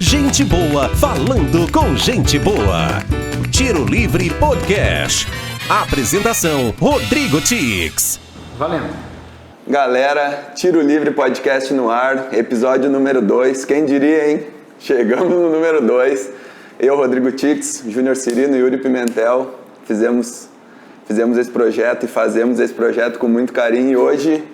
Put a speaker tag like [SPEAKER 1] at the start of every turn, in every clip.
[SPEAKER 1] Gente boa falando com gente boa. Tiro Livre Podcast. Apresentação: Rodrigo Tix.
[SPEAKER 2] Valendo.
[SPEAKER 3] Galera, Tiro Livre Podcast no ar, episódio número 2. Quem diria, hein? Chegamos no número 2. Eu, Rodrigo Tix, Júnior Cirino e Yuri Pimentel fizemos esse projeto e fazemos esse projeto com muito carinho. E hoje,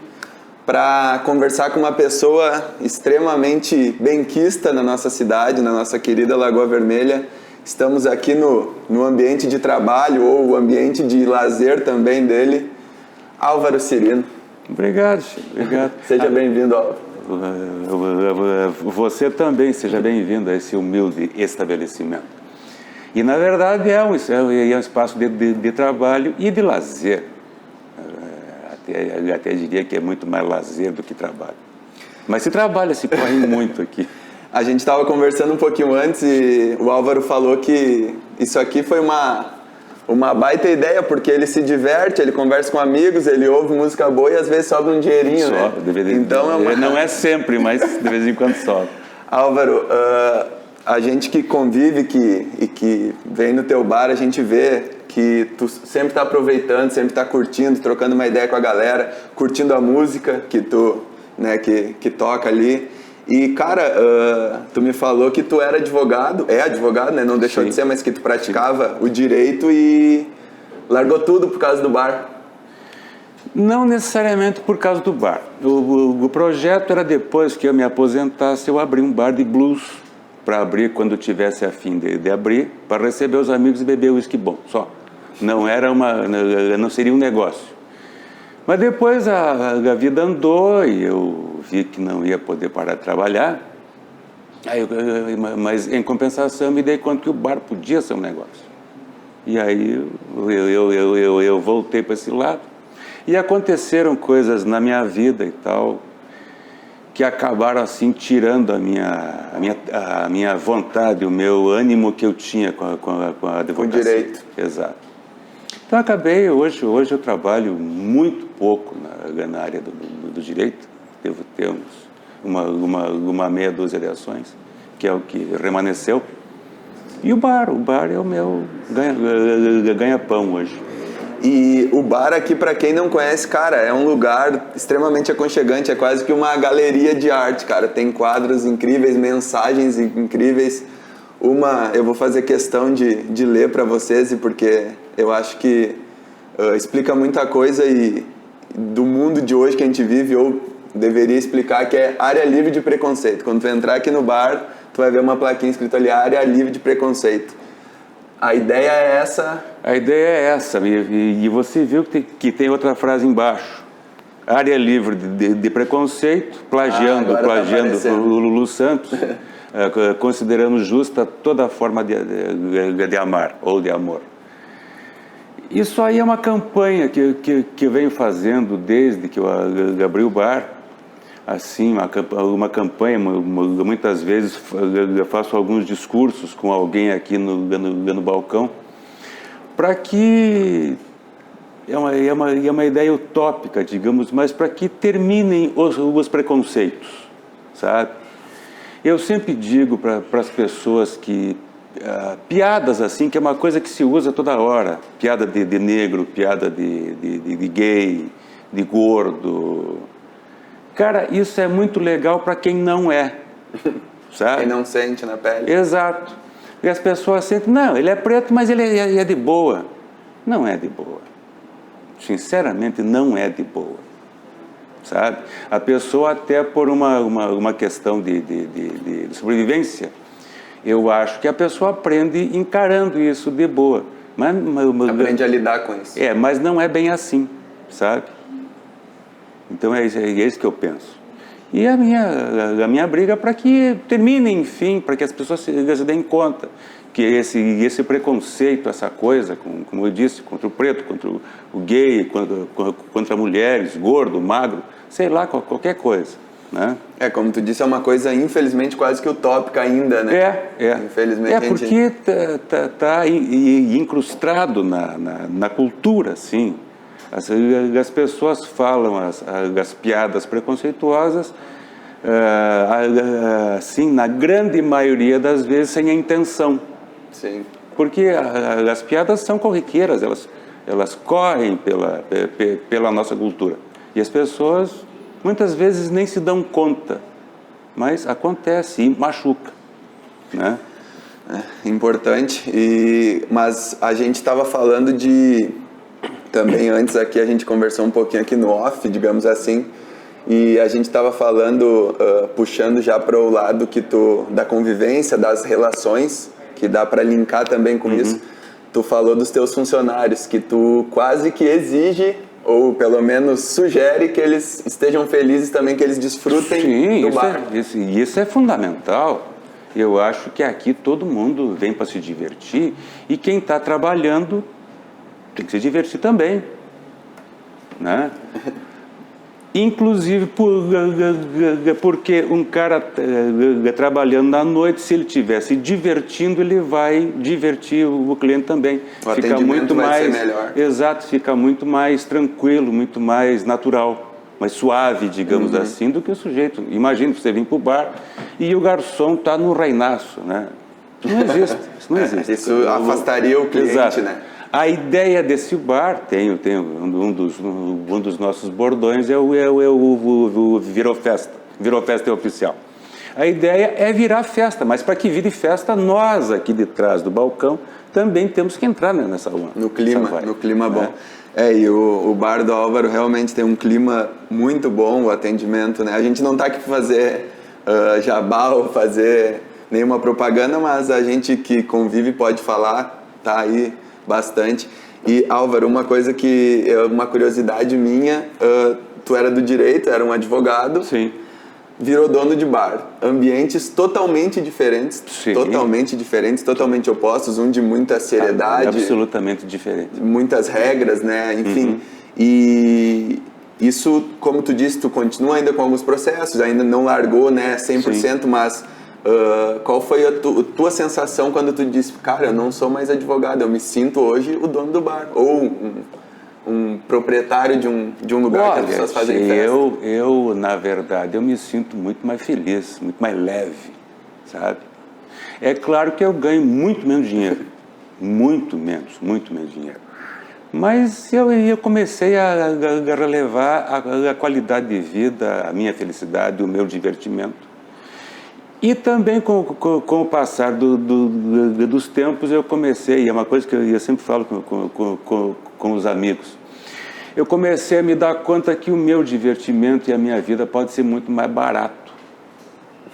[SPEAKER 3] para conversar com uma pessoa extremamente benquista na nossa cidade, na nossa querida Lagoa Vermelha, estamos aqui no ambiente de trabalho ou o ambiente de lazer também dele, Álvaro Cirino.
[SPEAKER 2] Obrigado, obrigado.
[SPEAKER 3] Seja bem-vindo, Álvaro.
[SPEAKER 2] Você também seja bem-vindo a esse humilde estabelecimento. E, na verdade, é um espaço de trabalho e de lazer. Até diria que é muito mais lazer do que trabalho. Mas se trabalha, se corre muito aqui.
[SPEAKER 3] A gente estava conversando um pouquinho antes e o Álvaro falou que isso aqui foi uma baita ideia, porque ele se diverte, ele conversa com amigos, ele ouve música boa e às vezes sobra um dinheirinho, né?
[SPEAKER 2] Então não é sempre, mas de vez em quando sobra.
[SPEAKER 3] Álvaro, a gente que convive e que vem no teu bar, a gente vê que tu sempre está aproveitando, sempre está curtindo, trocando uma ideia com a galera, curtindo a música que tu, né, que toca ali. E, cara, tu me falou que tu era advogado, né? Não deixou de ser, mas que tu praticava o direito e largou tudo por causa do bar.
[SPEAKER 2] Não necessariamente por causa do bar. O projeto era depois que eu me aposentasse, eu abri um bar de blues para abrir quando tivesse a fim de abrir, para receber os amigos e beber uísque bom, só. Não seria um negócio. Mas depois a vida andou e eu vi que não ia poder parar de trabalhar. Mas em compensação eu me dei conta que o bar podia ser um negócio. E aí eu voltei para esse lado. E aconteceram coisas na minha vida e tal, que acabaram assim tirando a minha vontade, o meu ânimo que eu tinha com a advocacia.
[SPEAKER 3] Com o direito.
[SPEAKER 2] Exato. Então acabei, hoje eu trabalho muito pouco na área do direito, devo ter uma meia dúzia de ações, que é o que remanesceu. E o bar é o meu ganha-pão hoje.
[SPEAKER 3] E o bar aqui, para quem não conhece, cara, é um lugar extremamente aconchegante, é quase que uma galeria de arte, cara. Tem quadros incríveis, mensagens incríveis. Eu vou fazer questão de ler para vocês, porque eu acho que explica muita coisa do mundo de hoje que a gente vive, ou deveria explicar, que é área livre de preconceito. Quando tu entrar aqui no bar, tu vai ver uma plaquinha escrita ali, área livre de preconceito. A ideia é essa.
[SPEAKER 2] A ideia é essa, e você viu que tem outra frase embaixo. Área livre de preconceito, plagiando o Lulu Santos, considerando justa toda forma de amar ou de amor. Isso aí é uma campanha que eu venho fazendo desde que eu abri o bar. Assim, uma campanha, muitas vezes eu faço alguns discursos com alguém aqui no balcão, para que, é uma ideia utópica, digamos, mas para que terminem os preconceitos, sabe? Eu sempre digo para as pessoas que piadas assim, que é uma coisa que se usa toda hora, piada de negro, piada de gay, de gordo. Cara, isso é muito legal para quem não é, sabe?
[SPEAKER 3] Quem não sente na pele.
[SPEAKER 2] Exato. E as pessoas sentem, não, ele é preto, mas ele é de boa. Não é de boa. Sinceramente, não é de boa. Sabe? A pessoa, até por uma questão de sobrevivência, eu acho que a pessoa aprende encarando isso de boa.
[SPEAKER 3] Aprende a lidar com isso.
[SPEAKER 2] Mas não é bem assim, sabe? Então é isso que eu penso. E a minha briga é para que termine, enfim, para que as pessoas se deem conta que esse preconceito, essa coisa, como eu disse, contra o preto, contra o gay, contra mulheres, gordo, magro, sei lá, qualquer coisa, né?
[SPEAKER 3] Como tu disse, é uma coisa, infelizmente, quase que utópica ainda, né? Infelizmente,
[SPEAKER 2] porque tá incrustado na cultura, assim. As pessoas falam as piadas preconceituosas assim, na grande maioria das vezes, sem a intenção.
[SPEAKER 3] Sim.
[SPEAKER 2] Porque as piadas são corriqueiras, elas correm pela nossa cultura. E as pessoas, muitas vezes, nem se dão conta. Mas acontece e machuca, né?
[SPEAKER 3] Importante. Mas a gente estava falando também antes aqui, a gente conversou um pouquinho aqui no off, digamos assim, e a gente estava falando, puxando já para o lado da convivência, das relações, que dá para linkar também com isso. Tu falou dos teus funcionários, que tu quase que exige, ou pelo menos sugere que eles estejam felizes também, que eles desfrutem do bar.
[SPEAKER 2] Isso é fundamental. Eu acho que aqui todo mundo vem para se divertir e quem está trabalhando tem que se divertir também, né? Inclusive porque um cara trabalhando na noite, se ele estiver se divertindo, ele vai divertir o cliente também.
[SPEAKER 3] O atendimento vai ser melhor.
[SPEAKER 2] Exato, fica muito mais tranquilo, muito mais natural, mais suave, digamos assim, do que o sujeito. Imagina você vir para o bar e o garçom está no reinaço, né? Isso não existe, isso não existe.
[SPEAKER 3] Isso afastaria o cliente,
[SPEAKER 2] exato,
[SPEAKER 3] né?
[SPEAKER 2] A ideia desse bar, um dos nossos bordões é o virou festa é oficial. A ideia é virar festa, mas para que vire festa, nós aqui de trás do balcão também temos que entrar nessa onda.
[SPEAKER 3] No clima bom. E o bar do Álvaro realmente tem um clima muito bom, o atendimento, né? A gente não está aqui para fazer jabá ou fazer nenhuma propaganda, mas a gente que convive pode falar, tá aí bastante. E Álvaro, uma curiosidade minha, tu era do direito, era um advogado.
[SPEAKER 2] Sim.
[SPEAKER 3] Virou dono de bar. Ambientes totalmente diferentes.
[SPEAKER 2] Sim.
[SPEAKER 3] Totalmente opostos, um de muita seriedade.
[SPEAKER 2] Absolutamente diferente.
[SPEAKER 3] Muitas regras, né? Enfim. E isso, como tu disse, tu continua ainda com alguns processos, ainda não largou, né, 100%, sim. Mas qual foi a tua sensação quando tu disse, cara, eu não sou mais advogado, eu me sinto hoje o dono do bar, ou um proprietário de um lugar que as pessoas fazem festa?
[SPEAKER 2] Eu, na verdade, eu me sinto muito mais feliz, muito mais leve, sabe? É claro que eu ganho muito menos dinheiro, muito menos dinheiro. Mas eu comecei a relevar a qualidade de vida, a minha felicidade, o meu divertimento. E também com o passar dos tempos eu comecei, é uma coisa que eu sempre falo com os amigos, eu comecei a me dar conta que o meu divertimento e a minha vida pode ser muito mais barato,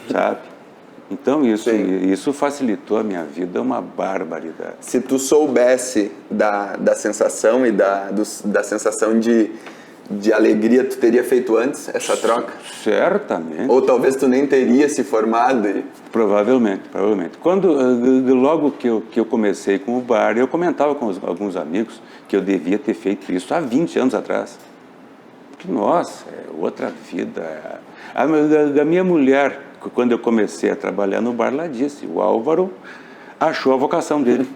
[SPEAKER 2] sabe? Então isso facilitou a minha vida, uma barbaridade.
[SPEAKER 3] Se tu soubesse da sensação e da sensação de alegria, tu teria feito antes essa troca?
[SPEAKER 2] Certamente.
[SPEAKER 3] Ou talvez tu nem teria se formado?
[SPEAKER 2] Provavelmente. Logo que eu comecei com o bar, eu comentava com alguns amigos que eu devia ter feito isso há 20 anos atrás. Porque, nossa, é outra vida. A minha mulher, quando eu comecei a trabalhar no bar, ela disse, o Álvaro achou a vocação dele.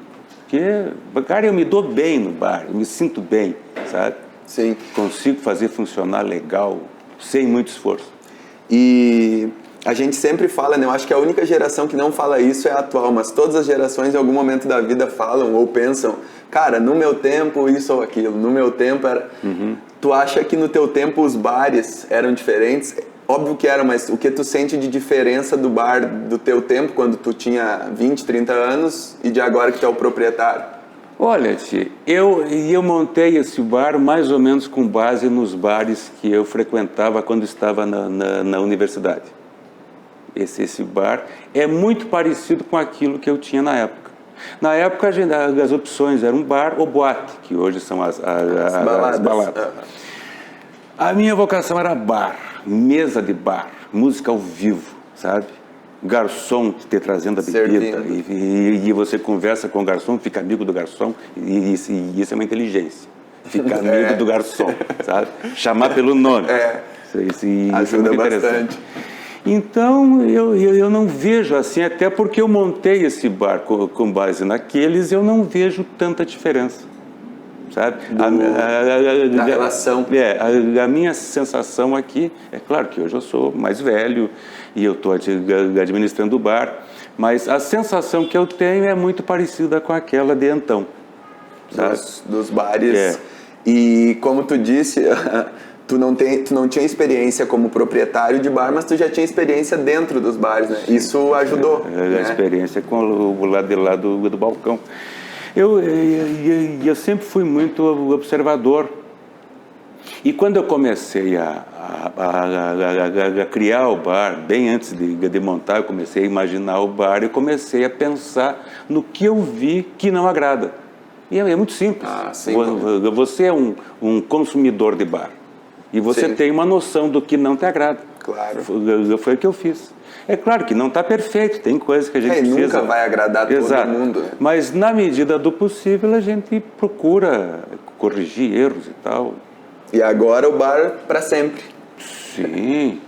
[SPEAKER 2] Porque, cara, eu me dou bem no bar, eu me sinto bem, sabe?
[SPEAKER 3] Sim.
[SPEAKER 2] Consigo fazer funcionar legal, sem muito esforço.
[SPEAKER 3] E a gente sempre fala, né? Eu acho que a única geração que não fala isso é a atual, mas todas as gerações em algum momento da vida falam ou pensam, cara, no meu tempo isso ou aquilo, no meu tempo era... Tu acha que no teu tempo os bares eram diferentes? Óbvio que eram, mas o que tu sente de diferença do bar do teu tempo, quando tu tinha 20, 30 anos, e de agora que tu é o proprietário?
[SPEAKER 2] Olha, Ti, eu montei esse bar mais ou menos com base nos bares que eu frequentava quando estava na universidade. Esse bar é muito parecido com aquilo que eu tinha na época. Na época, as opções eram bar ou boate, que hoje são as baladas. A minha vocação era bar, mesa de bar, música ao vivo, sabe? Garçom te trazendo a bebida e você conversa com o garçom, fica amigo do garçom e isso é uma inteligência, ficar amigo do garçom, sabe? Chamar pelo nome, isso
[SPEAKER 3] ajuda bastante.
[SPEAKER 2] Então eu não vejo assim, até porque eu montei esse bar com base naqueles, eu não vejo tanta diferença, sabe?
[SPEAKER 3] Da relação.
[SPEAKER 2] A minha sensação aqui, é claro que hoje eu sou mais velho e eu estou administrando o bar, mas a sensação que eu tenho é muito parecida com aquela de então, sabe?
[SPEAKER 3] Dos bares. E como tu disse, tu não tinha experiência como proprietário de bar, mas tu já tinha experiência dentro dos bares, né? Isso ajudou.
[SPEAKER 2] A experiência com o lado de lá do balcão. Eu sempre fui muito observador. E quando eu comecei a criar o bar, bem antes de montar, eu comecei a imaginar o bar, eu comecei a pensar no que eu vi que não agrada. E é muito simples. Você é um consumidor de bar. E você tem uma noção do que não te agrada.
[SPEAKER 3] Claro.
[SPEAKER 2] Foi o que eu fiz. É claro que não está perfeito, tem coisas que a gente precisa...
[SPEAKER 3] nunca vai agradar todo mundo. Né?
[SPEAKER 2] Mas na medida do possível a gente procura corrigir erros e tal.
[SPEAKER 3] E agora o bar para sempre.
[SPEAKER 2] Sim.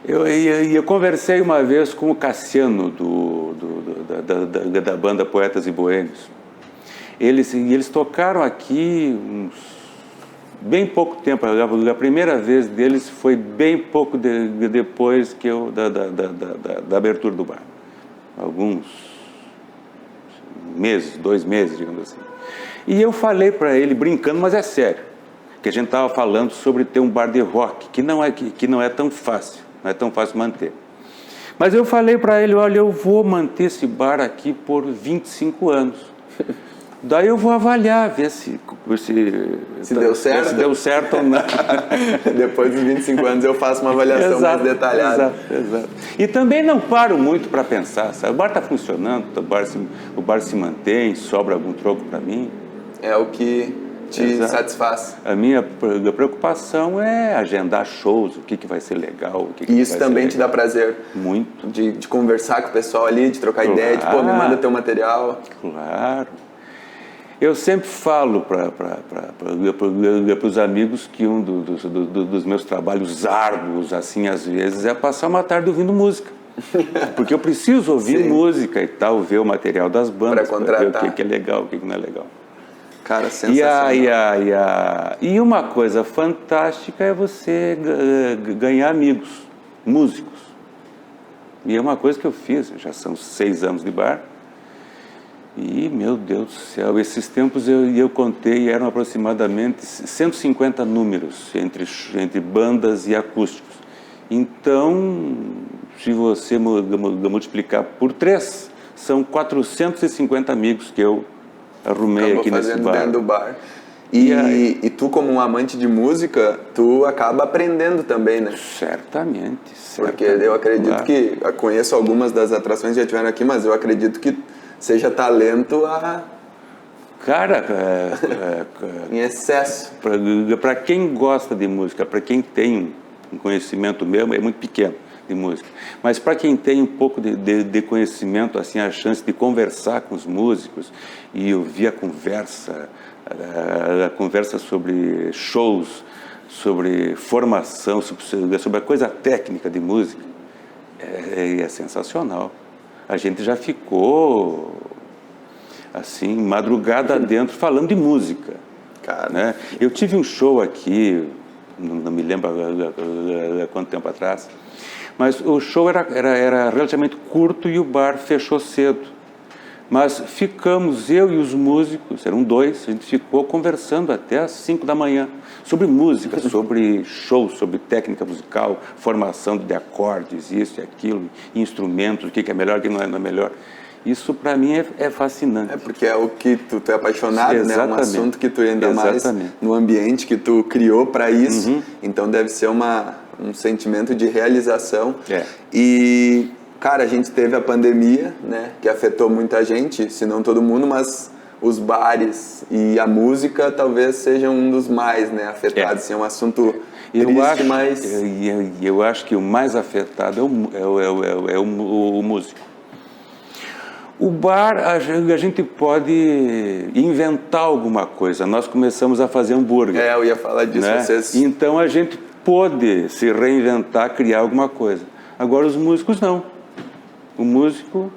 [SPEAKER 2] Eu conversei uma vez com o Cassiano da banda Poetas e Boêmios. Eles tocaram aqui bem pouco tempo. A primeira vez deles foi bem pouco depois que da abertura do bar. Alguns meses, 2 meses, digamos assim. E eu falei para ele, brincando, mas é sério, que a gente estava falando sobre ter um bar de rock, que não é tão fácil, não é tão fácil manter. Mas eu falei para ele, olha, eu vou manter esse bar aqui por 25 anos. Daí eu vou avaliar, ver se
[SPEAKER 3] deu certo.
[SPEAKER 2] Se deu certo ou não.
[SPEAKER 3] Depois dos 25 anos eu faço uma avaliação mais detalhada.
[SPEAKER 2] Exato. E também não paro muito para pensar, sabe? O bar está funcionando, o bar se mantém, sobra algum troco para mim.
[SPEAKER 3] É o que te satisfaz.
[SPEAKER 2] A minha preocupação é agendar shows, o que vai ser legal.
[SPEAKER 3] E isso também te dá prazer?
[SPEAKER 2] Muito.
[SPEAKER 3] De conversar com o pessoal ali, de trocar ideia, de me manda teu material.
[SPEAKER 2] Claro. Eu sempre falo para os amigos que um dos meus trabalhos árduos, assim, às vezes, é passar uma tarde ouvindo música. Porque eu preciso ouvir música e tal, ver o material das bandas, para ver o que é legal, o que não é legal.
[SPEAKER 3] Cara, sensacional.
[SPEAKER 2] E uma coisa fantástica é você ganhar amigos, músicos. E é uma coisa que eu fiz, já são 6 anos de bar. E, meu Deus do céu, esses tempos eu contei, eram aproximadamente 150 números entre bandas e acústicos. Então, se você multiplicar por 3, são 450 amigos que eu arrumei aqui nesse bar.
[SPEAKER 3] Dentro do bar. E tu, como um amante de música, tu acaba aprendendo também, né?
[SPEAKER 2] Certamente.
[SPEAKER 3] Porque eu acredito que, eu conheço algumas das atrações que já tiveram aqui, mas eu acredito que seja talento
[SPEAKER 2] Cara,
[SPEAKER 3] em excesso.
[SPEAKER 2] Para quem gosta de música, para quem tem um conhecimento mesmo, é muito pequeno de música. Mas para quem tem um pouco de conhecimento, assim, a chance de conversar com os músicos e ouvir a conversa sobre shows, sobre formação, sobre a coisa técnica de música, é sensacional. A gente já ficou, assim, madrugada dentro, falando de música.
[SPEAKER 3] Cara.
[SPEAKER 2] Né? Eu tive um show aqui, não me lembro há quanto tempo atrás, mas o show era relativamente curto e o bar fechou cedo. Mas ficamos, eu e os músicos, eram 2, a gente ficou conversando até às 5 da manhã, sobre música, sobre shows, sobre técnica musical, formação de acordes, isso e aquilo, instrumentos, o que é melhor, o que não é melhor. Isso para mim é fascinante.
[SPEAKER 3] Porque é o que tu é apaixonado,
[SPEAKER 2] exatamente,
[SPEAKER 3] né? É um assunto que tu ainda mais no ambiente que tu criou para isso. Então deve ser um sentimento de realização. E, cara, a gente teve a pandemia, né? Que afetou muita gente, se não todo mundo, mas os bares e a música talvez sejam um dos mais, né, afetados. É um assunto triste, mas...
[SPEAKER 2] Eu acho que o mais afetado é o músico. O bar, a gente pode inventar alguma coisa. Nós começamos a fazer hambúrguer.
[SPEAKER 3] Eu ia falar disso.
[SPEAKER 2] Né? Então a gente pôde se reinventar, criar alguma coisa. Agora os músicos não. O músico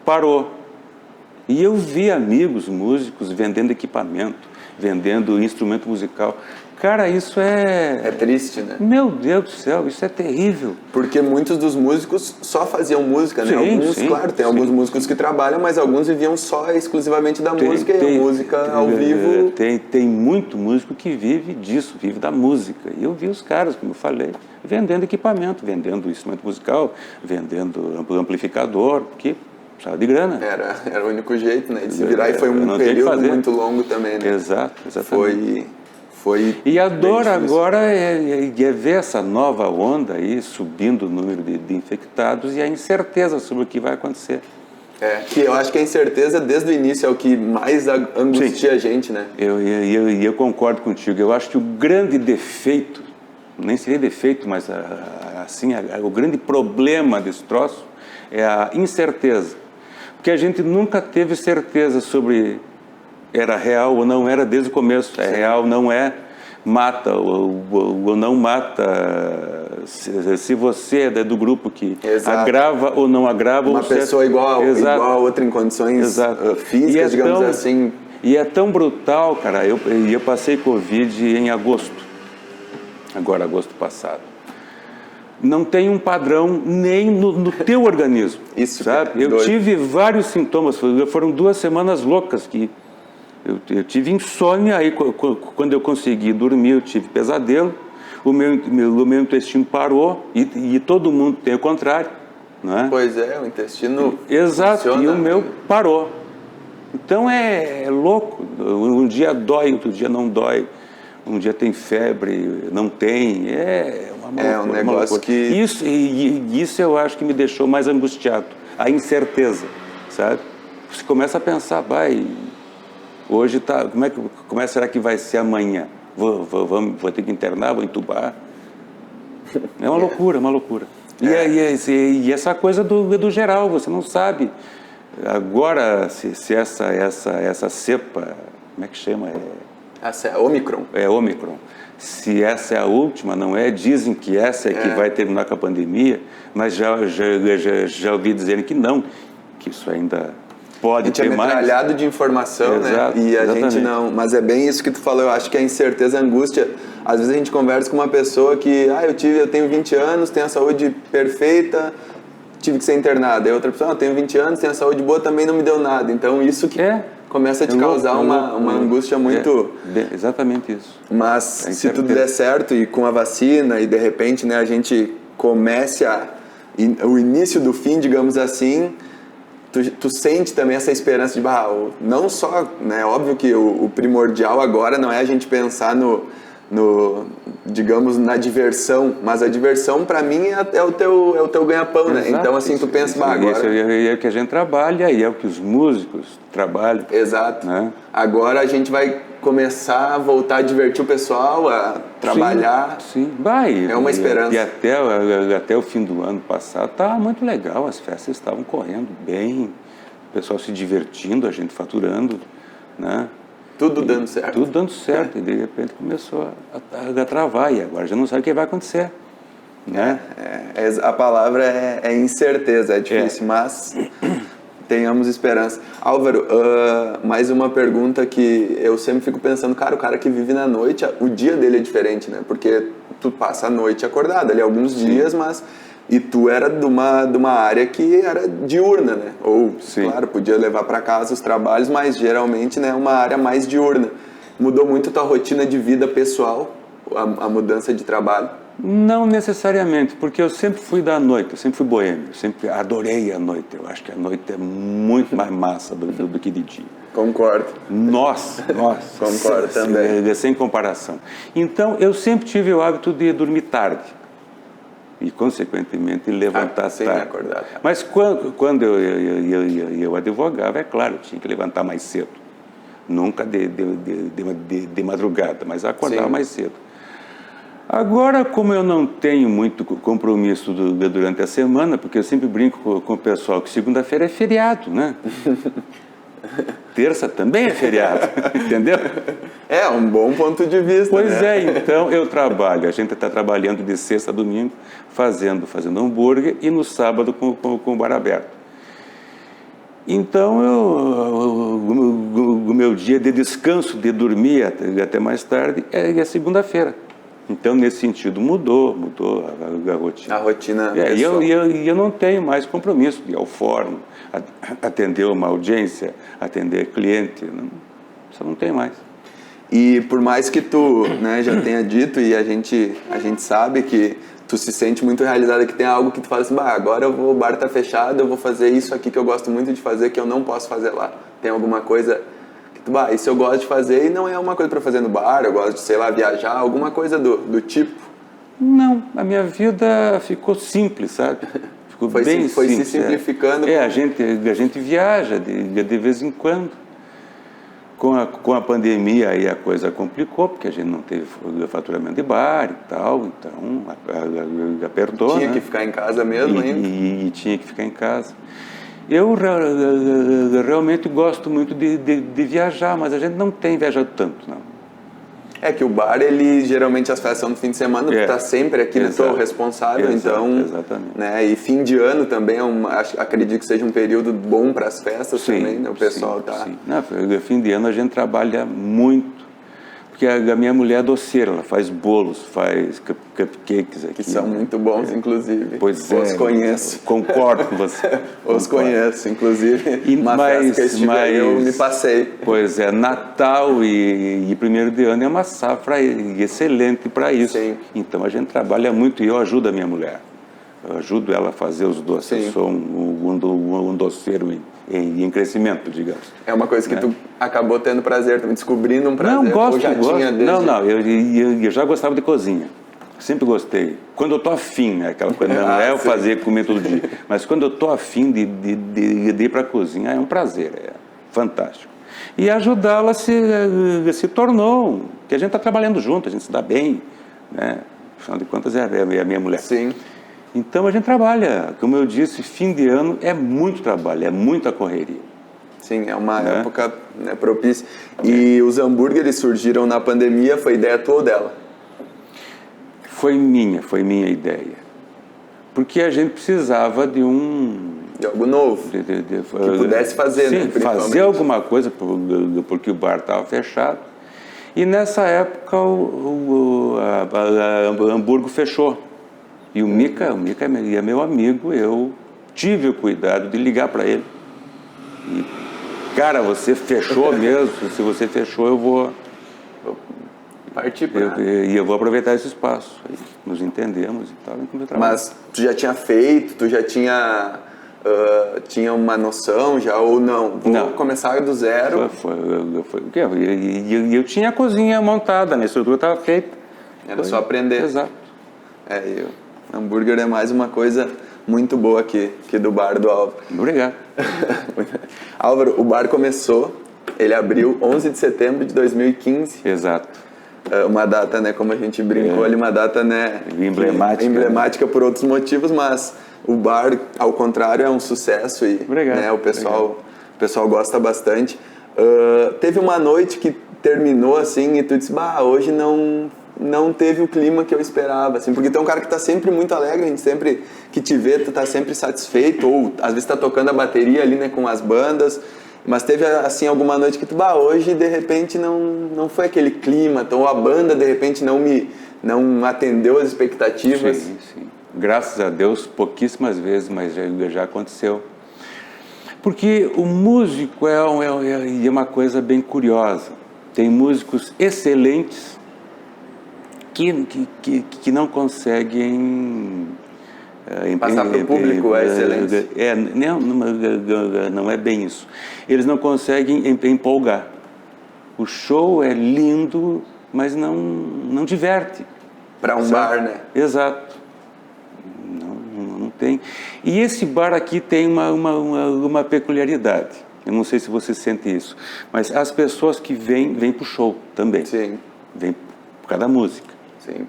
[SPEAKER 2] parou. E eu vi amigos músicos vendendo equipamento, vendendo instrumento musical. Cara, isso
[SPEAKER 3] É triste, né?
[SPEAKER 2] Meu Deus do céu, isso é terrível.
[SPEAKER 3] Porque muitos dos músicos só faziam música, né?
[SPEAKER 2] Sim,
[SPEAKER 3] Alguns,
[SPEAKER 2] sim,
[SPEAKER 3] claro, tem
[SPEAKER 2] sim.
[SPEAKER 3] alguns músicos que trabalham, mas alguns viviam só exclusivamente da música e a música ao vivo...
[SPEAKER 2] Tem muito músico que vive disso, vive da música. E eu vi os caras, como eu falei, vendendo equipamento, vendendo instrumento musical, vendendo amplificador, que precisava de grana.
[SPEAKER 3] Era o único jeito, né? De se virar, e foi um período muito longo também, né?
[SPEAKER 2] Exato, exatamente.
[SPEAKER 3] E
[SPEAKER 2] a dor agora é ver essa nova onda aí, subindo o número de infectados e a incerteza sobre o que vai acontecer.
[SPEAKER 3] Que eu acho que a incerteza desde o início é o que mais angustia a gente, né?
[SPEAKER 2] Eu concordo contigo. Eu acho que o grande defeito, nem seria defeito, mas assim, o grande problema desse troço é a incerteza. Porque a gente nunca teve certeza sobre era real ou não era desde o começo. É real, não é, mata ou não mata. Se você é do grupo que agrava ou não agrava.
[SPEAKER 3] Uma pessoa igual a outra em condições físicas, digamos assim.
[SPEAKER 2] E é tão brutal, cara. Eu passei Covid em agosto. Agora, agosto passado. Não tem um padrão nem no teu organismo.
[SPEAKER 3] Isso,
[SPEAKER 2] sabe? Eu tive vários sintomas. Foram 2 semanas loucas que eu tive insônia. Aí quando eu consegui dormir, eu tive pesadelo. O meu intestino parou e todo mundo tem o contrário, não é?
[SPEAKER 3] Pois é, o intestino.
[SPEAKER 2] Exato.
[SPEAKER 3] Funciona.
[SPEAKER 2] E o meu parou. Então é louco. Um dia dói, outro dia não dói. Um dia tem febre, não tem. É
[SPEAKER 3] um negócio que...
[SPEAKER 2] Isso eu acho que me deixou mais angustiado. A incerteza, sabe? Você começa a pensar, hoje tá... Como será que vai ser amanhã? Vou ter que internar, vou entubar? É uma loucura, uma loucura. E essa coisa do geral, você não sabe. Agora, se essa cepa, como é que chama?
[SPEAKER 3] Essa é Ômicron.
[SPEAKER 2] É Ômicron. Se essa é a última, não é? Dizem que essa é que vai terminar com a pandemia, mas já ouvi dizerem que não, que isso ainda pode ter mais.
[SPEAKER 3] A gente é metralhado de informação,
[SPEAKER 2] exato,
[SPEAKER 3] né? E a
[SPEAKER 2] exatamente.
[SPEAKER 3] gente não... Mas é bem isso que tu falou, eu acho que a incerteza, a angústia... Às vezes a gente conversa com uma pessoa que... eu tenho 20 anos, tenho a saúde perfeita, tive que ser internada. E outra pessoa, eu tenho 20 anos, tenho a saúde boa, também não me deu nada. Então isso que... começa a te causar uma angústia muito...
[SPEAKER 2] exatamente isso.
[SPEAKER 3] Mas se tudo der certo e com a vacina e de repente, né, a gente comece o início do fim, digamos assim, tu sente também essa esperança de, não só, né, óbvio que o primordial agora não é a gente pensar digamos, na diversão, mas a diversão para mim é o teu ganha-pão, né? Então assim, tu pensa, agora...
[SPEAKER 2] Isso é o que a gente trabalha e é o que os músicos trabalham.
[SPEAKER 3] Exato.
[SPEAKER 2] Né?
[SPEAKER 3] Agora a gente vai começar a voltar a divertir o pessoal, a trabalhar.
[SPEAKER 2] Sim, vai.
[SPEAKER 3] É uma esperança.
[SPEAKER 2] E até o fim do ano passado estava muito legal, as festas estavam correndo bem, o pessoal se divertindo, a gente faturando, né?
[SPEAKER 3] Tudo dando certo.
[SPEAKER 2] Tudo dando certo, e de repente começou a travar, e agora já não sabe o que vai acontecer. Né?
[SPEAKER 3] A palavra é incerteza, é difícil, mas tenhamos esperança. Álvaro, mais uma pergunta que eu sempre fico pensando, cara, o cara que vive na noite, o dia dele é diferente, né? Porque tu passa a noite acordado ali alguns dias, mas... E tu era de uma área que era diurna, né? Ou, claro, podia levar para casa os trabalhos, mas geralmente, né, uma área mais diurna. Mudou muito tua rotina de vida pessoal, a mudança de trabalho?
[SPEAKER 2] Não necessariamente, porque eu sempre fui da noite, eu sempre fui boêmio, eu sempre adorei a noite. Eu acho que a noite é muito mais massa do que de dia.
[SPEAKER 3] Concordo.
[SPEAKER 2] Nossa.
[SPEAKER 3] Concordo também.
[SPEAKER 2] Sem comparação. Então, eu sempre tive o hábito de dormir tarde. E, consequentemente, levantar tarde.
[SPEAKER 3] Acordar.
[SPEAKER 2] Mas quando eu advogava, é claro, eu tinha que levantar mais cedo. Nunca de madrugada, mas acordava mais cedo. Agora, como eu não tenho muito compromisso durante a semana, porque eu sempre brinco com o pessoal que segunda-feira é feriado, né? Terça também é feriado, entendeu?
[SPEAKER 3] É um bom ponto de vista.
[SPEAKER 2] Pois
[SPEAKER 3] né?
[SPEAKER 2] Então eu trabalho, a gente está trabalhando de sexta a domingo, fazendo hambúrguer, e no sábado com o bar aberto. Então, o meu dia de descanso, de dormir até mais tarde, é segunda-feira. Então, nesse sentido, mudou a rotina.
[SPEAKER 3] A rotina
[SPEAKER 2] E eu não tenho mais compromisso de ir ao fórum, atender uma audiência, atender cliente. Isso não tem mais.
[SPEAKER 3] E por mais que tu, né, já tenha dito, e a gente sabe que tu se sente muito realizado, que tem algo que tu fala assim, agora o bar tá fechado, eu vou fazer isso aqui que eu gosto muito de fazer, que eu não posso fazer lá. Tem alguma coisa que tu, isso eu gosto de fazer e não é uma coisa para fazer no bar, eu gosto de, sei lá, viajar, alguma coisa do tipo?
[SPEAKER 2] Não, a minha vida ficou simples, sabe? Ficou bem
[SPEAKER 3] foi
[SPEAKER 2] simples.
[SPEAKER 3] Se simplificando.
[SPEAKER 2] A gente viaja de vez em quando. Com a pandemia aí a coisa complicou, porque a gente não teve faturamento de bar e tal, então apertou.
[SPEAKER 3] Tinha que ficar em casa mesmo ainda.
[SPEAKER 2] E tinha que ficar em casa. Eu realmente gosto muito de viajar, mas a gente não tem viajado tanto, não.
[SPEAKER 3] É que o bar, ele geralmente as festas são no fim de semana, tu tá sempre aqui, né? Tu é o responsável, então.
[SPEAKER 2] Exatamente.
[SPEAKER 3] Né? E fim de ano também acredito que seja um período bom para as festas também, né? O pessoal tá.
[SPEAKER 2] Sim. Não, fim de ano a gente trabalha muito, porque a minha mulher é doceira, ela faz bolos, faz cupcakes aqui.
[SPEAKER 3] Que são muito bons, inclusive.
[SPEAKER 2] Pois
[SPEAKER 3] Os conheço.
[SPEAKER 2] Concordo com você.
[SPEAKER 3] Os conheço, inclusive. Uma festa que eu estive eu me passei.
[SPEAKER 2] Pois é, Natal e primeiro de ano é uma safra excelente para isso.
[SPEAKER 3] Sim.
[SPEAKER 2] Então a gente trabalha muito e eu ajudo a minha mulher. Eu ajudo ela a fazer os doces. Eu sou um doceiro em crescimento, digamos.
[SPEAKER 3] É uma coisa que tu acabou tendo prazer, também descobrindo um prazer.
[SPEAKER 2] Não, gosto.
[SPEAKER 3] Tinha desde...
[SPEAKER 2] Não, eu já gostava de cozinha. Sempre gostei. Quando eu tô afim, né? Aquela coisa, não é eu comer todo dia. Mas quando eu tô afim de ir para a cozinha, é um prazer, é fantástico. E ajudá-la se tornou, que a gente está trabalhando junto, a gente se dá bem, né? Afinal de contas, é a minha mulher.
[SPEAKER 3] Sim.
[SPEAKER 2] Então a gente trabalha, como eu disse, fim de ano é muito trabalho, é muita correria.
[SPEAKER 3] Sim, é uma época, né, propícia. E os hambúrgueres surgiram na pandemia, foi ideia tua ou dela?
[SPEAKER 2] Foi minha ideia. Porque a gente precisava de
[SPEAKER 3] algo novo, que pudesse fazer,
[SPEAKER 2] sim,
[SPEAKER 3] né?
[SPEAKER 2] Fazer alguma coisa, porque o bar estava fechado. E nessa época o Hamburgo fechou. E o Mica é meu amigo, eu tive o cuidado de ligar para ele. E, cara, você fechou mesmo? Se você fechou, eu vou
[SPEAKER 3] partir para...
[SPEAKER 2] E eu vou aproveitar esse espaço. Aí nos entendemos e tal.
[SPEAKER 3] Mas tu já tinha feito, tu já tinha uma noção já, ou não? Vou começar do zero.
[SPEAKER 2] Eu tinha a cozinha montada, a estrutura estava feita.
[SPEAKER 3] Era só aprender.
[SPEAKER 2] Exato.
[SPEAKER 3] Hambúrguer é mais uma coisa muito boa aqui do bar do Álvaro.
[SPEAKER 2] Obrigado.
[SPEAKER 3] Álvaro, o bar começou, ele abriu 11 de setembro de 2015.
[SPEAKER 2] Exato.
[SPEAKER 3] Uma data, né, como a gente brincou ali, uma data, né, emblemática por outros motivos, mas o bar, ao contrário, é um sucesso e né, o pessoal gosta bastante. Teve uma noite que terminou assim e tu disse, hoje não teve o clima que eu esperava, assim, porque tu é um cara que tá sempre muito alegre, a gente sempre que te vê, tu tá sempre satisfeito, ou às vezes tá tocando a bateria ali, né, com as bandas, mas teve, assim, alguma noite que tu, hoje, de repente, não foi aquele clima, ou a banda, de repente, não atendeu as expectativas.
[SPEAKER 2] Sim. Graças a Deus, pouquíssimas vezes, mas já aconteceu. Porque o músico é uma coisa bem curiosa. Tem músicos excelentes que não conseguem
[SPEAKER 3] passar para o público a excelência.
[SPEAKER 2] Não é bem isso. Eles não conseguem empolgar. O show é lindo, mas não diverte.
[SPEAKER 3] Para um bar, né?
[SPEAKER 2] Exato. Não tem. E esse bar aqui tem uma peculiaridade. Eu não sei se você sente isso, mas as pessoas que vêm para o show também.
[SPEAKER 3] Sim.
[SPEAKER 2] Vêm por causa da música.
[SPEAKER 3] Sim.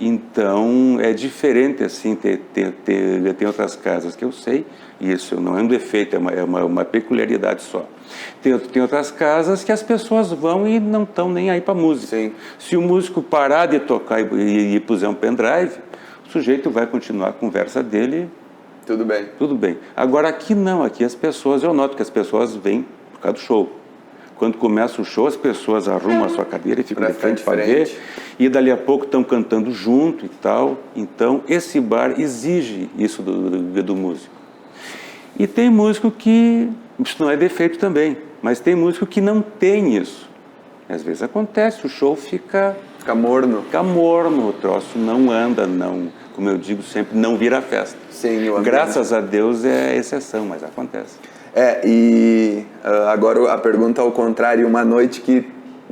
[SPEAKER 2] Então, é diferente, assim, tem outras casas que eu sei, e isso não é um defeito, é uma peculiaridade só. Tem outras casas que as pessoas vão e não estão nem aí para música.
[SPEAKER 3] Sim.
[SPEAKER 2] Se o músico parar de tocar e puser um pendrive, o sujeito vai continuar a conversa dele
[SPEAKER 3] Tudo bem.
[SPEAKER 2] Tudo bem. Agora aqui não, aqui as pessoas, eu noto que as pessoas vêm por causa do show. Quando começa o show, as pessoas arrumam a sua cadeira e ficam de frente para ver. E dali a pouco estão cantando junto e tal. Então, esse bar exige isso do músico. E tem músico que, isso não é defeito também, mas tem músico que não tem isso. Às vezes acontece, o show fica
[SPEAKER 3] morno.
[SPEAKER 2] Fica morno, o troço não anda, não, como eu digo sempre, não vira festa.
[SPEAKER 3] Sim,
[SPEAKER 2] graças a Deus é exceção, mas acontece.
[SPEAKER 3] E agora a pergunta ao contrário, uma noite que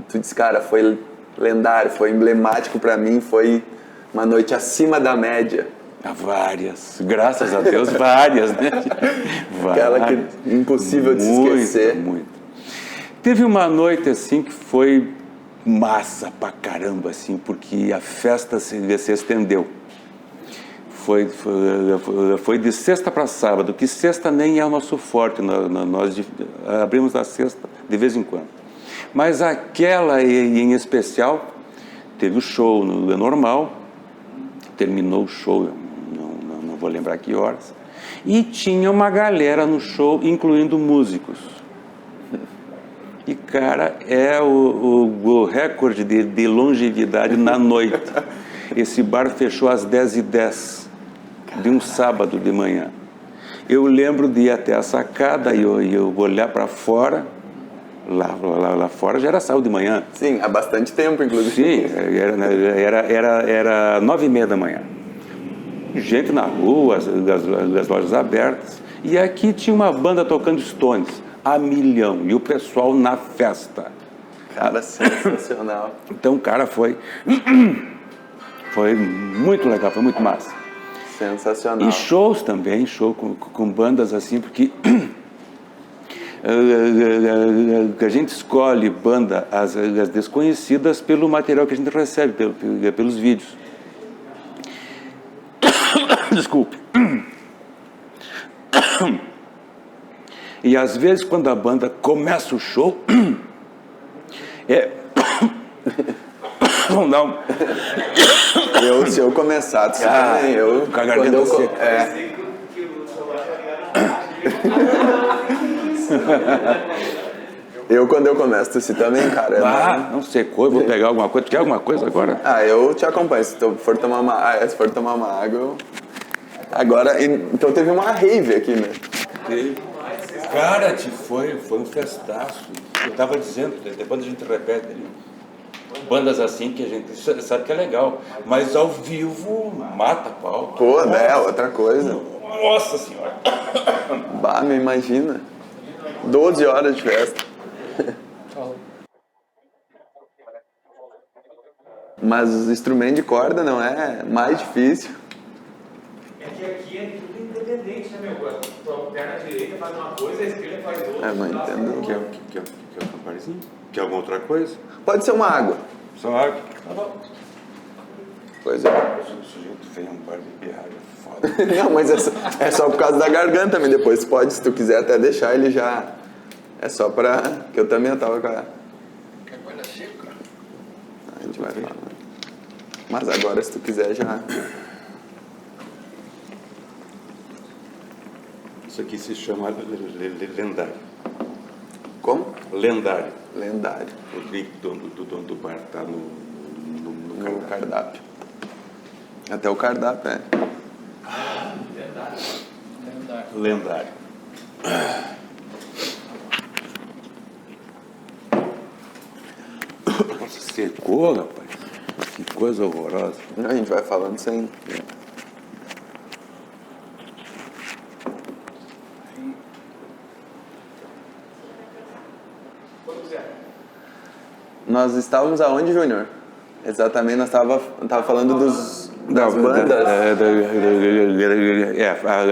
[SPEAKER 3] tu disse, cara, foi lendário, foi emblemático pra mim, foi uma noite acima da média.
[SPEAKER 2] Várias, graças a Deus, várias, né?
[SPEAKER 3] Aquela que é impossível de se esquecer.
[SPEAKER 2] Muito. Teve uma noite assim que foi massa pra caramba, assim, porque a festa se estendeu. Foi de sexta para sábado, que sexta nem é o nosso forte, nós abrimos na sexta de vez em quando. Mas aquela em especial, teve o show no normal, terminou o show, não vou lembrar que horas, e tinha uma galera no show, incluindo músicos. E, cara, é o recorde de longevidade na noite. Esse bar fechou às 10h10. De um sábado de manhã. Eu lembro de ir até a sacada e eu olhar para fora, lá fora já era sábado de manhã.
[SPEAKER 3] Sim, há bastante tempo, inclusive.
[SPEAKER 2] Sim, era 9h30 da manhã. Gente na rua, as lojas abertas. E aqui tinha uma banda tocando Stones, a milhão, e o pessoal na festa.
[SPEAKER 3] Cara, sensacional.
[SPEAKER 2] Então, cara, foi muito legal, foi muito massa.
[SPEAKER 3] Sensacional.
[SPEAKER 2] E shows também, show com bandas assim, porque a gente escolhe banda, as desconhecidas, pelo material que a gente recebe, pelos vídeos. Desculpe. E às vezes, quando a banda começa o show, não.
[SPEAKER 3] Se eu começar, tu sabe,
[SPEAKER 2] com a garganta seca.
[SPEAKER 3] Quando eu começo, tu também, cara.
[SPEAKER 2] Não secou, eu vou pegar alguma coisa. Tu quer alguma coisa agora?
[SPEAKER 3] Eu te acompanho. Se tu for tomar uma água, eu... Agora, então teve uma rave aqui, né?
[SPEAKER 2] Teve. Cara, foi um festaço. Eu tava dizendo, depois a gente repete ali. Bandas assim que a gente sabe que é legal, mas ao vivo mata pau.
[SPEAKER 3] Pô, né? Outra coisa.
[SPEAKER 2] Nossa Senhora.
[SPEAKER 3] Bah, me imagina. 12 horas de festa. Mas os instrumentos de corda não é mais difícil.
[SPEAKER 4] É que aqui é tudo independente, né, meu? Tu alterna a direita, faz uma coisa, a esquerda faz outra.
[SPEAKER 3] Mas entendo.
[SPEAKER 2] Quer um camparzinho? Quer alguma outra coisa?
[SPEAKER 3] Pode ser uma água.
[SPEAKER 2] Só água? Tá bom.
[SPEAKER 3] Pois é.
[SPEAKER 2] O sujeito fez um bar de água, foda.
[SPEAKER 3] Não, mas é só por causa da garganta, mas depois pode, se tu quiser até deixar ele já... É só pra... que eu também tava com a...
[SPEAKER 4] Quer coisa seca?
[SPEAKER 3] A gente vai falar. Mas agora, se tu quiser, já...
[SPEAKER 2] Isso aqui se chama lendário.
[SPEAKER 3] Como?
[SPEAKER 2] Lendário.
[SPEAKER 3] Lendário.
[SPEAKER 2] O drink do dono do bar tá no
[SPEAKER 3] cardápio. Até o cardápio, é.
[SPEAKER 2] Lendário. Nossa, secou, rapaz. Que coisa horrorosa.
[SPEAKER 3] A gente vai falando sem... Nós estávamos aonde, Júnior? Exatamente, nós tava falando das bandas.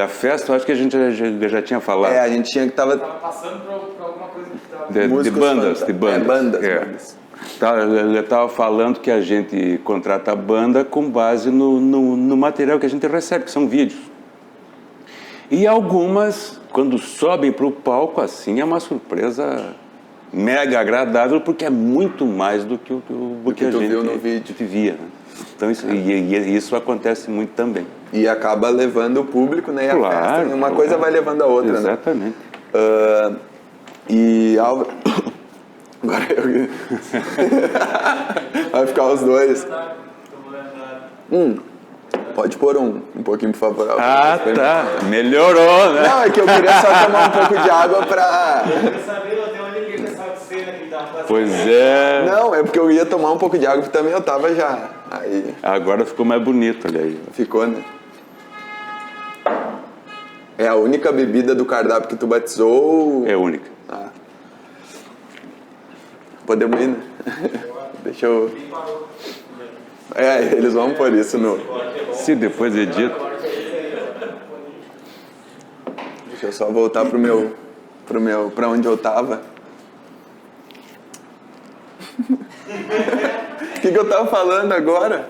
[SPEAKER 2] A festa, eu acho que a gente já tinha falado.
[SPEAKER 3] A gente tinha que
[SPEAKER 4] Tava passando por alguma coisa que tava...
[SPEAKER 2] De bandas.
[SPEAKER 3] Bandas.
[SPEAKER 2] Eu estava falando que a gente contrata a banda com base no material que a gente recebe, que são vídeos. E algumas, quando sobem para o palco, assim, é uma surpresa mega agradável, porque é muito mais do que a gente
[SPEAKER 3] viu no vídeo.
[SPEAKER 2] via. Né? Então isso acontece muito também.
[SPEAKER 3] E acaba levando o público, né? E a
[SPEAKER 2] Claro,
[SPEAKER 3] festa, uma
[SPEAKER 2] claro.
[SPEAKER 3] coisa vai levando a outra,
[SPEAKER 2] Exatamente.
[SPEAKER 3] né? E Álvaro... Agora eu... Vai ficar os dois. Pode pôr um pouquinho, por favor. Álvaro.
[SPEAKER 2] Ah, tá. Melhorou, né?
[SPEAKER 3] Não, é que eu queria só tomar um pouco de água pra...
[SPEAKER 4] Eu sabia até onde ele ia de cena que ele tava fazendo.
[SPEAKER 2] Pois é.
[SPEAKER 3] Não, é porque eu ia tomar um pouco de água, porque também eu tava já. Aí
[SPEAKER 2] Agora ficou mais bonito, olha aí.
[SPEAKER 3] ficou, né? É a única bebida do cardápio que tu batizou?
[SPEAKER 2] É única.
[SPEAKER 3] Ah. Podemos ir, né? Deixa eu... eles vão por isso no...
[SPEAKER 2] Se depois edita.
[SPEAKER 3] Deixa eu só voltar pra onde eu tava. O que eu tava falando agora?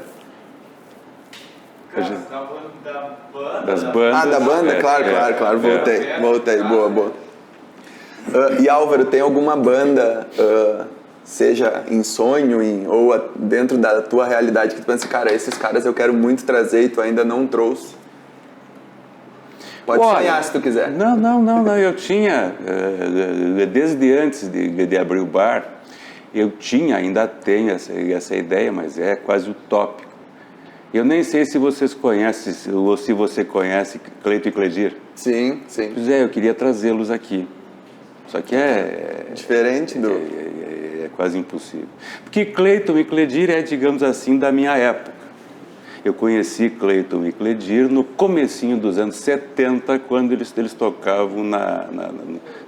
[SPEAKER 4] Cara, você tava falando da banda.
[SPEAKER 2] Das bandas.
[SPEAKER 3] Ah, da banda? Claro. Voltei. Boa. E Álvaro, tem alguma banda, seja em sonho ou dentro da tua realidade, que tu pensa, cara, esses caras eu quero muito trazer e tu ainda não trouxe? Pode sonhar se tu quiser.
[SPEAKER 2] Não. Eu tinha, desde antes de abrir o bar, eu ainda tenho essa ideia, mas é quase utópico. Eu nem sei se vocês conhecem, ou se você conhece Cleito e Cledir.
[SPEAKER 3] Sim.
[SPEAKER 2] Pois é, eu queria trazê-los aqui. Só que
[SPEAKER 3] Diferente do...
[SPEAKER 2] é quase impossível. Porque Cleiton e Cledir é, digamos assim, da minha época. Eu conheci Cleiton e Cledir no comecinho dos anos 70, quando eles tocavam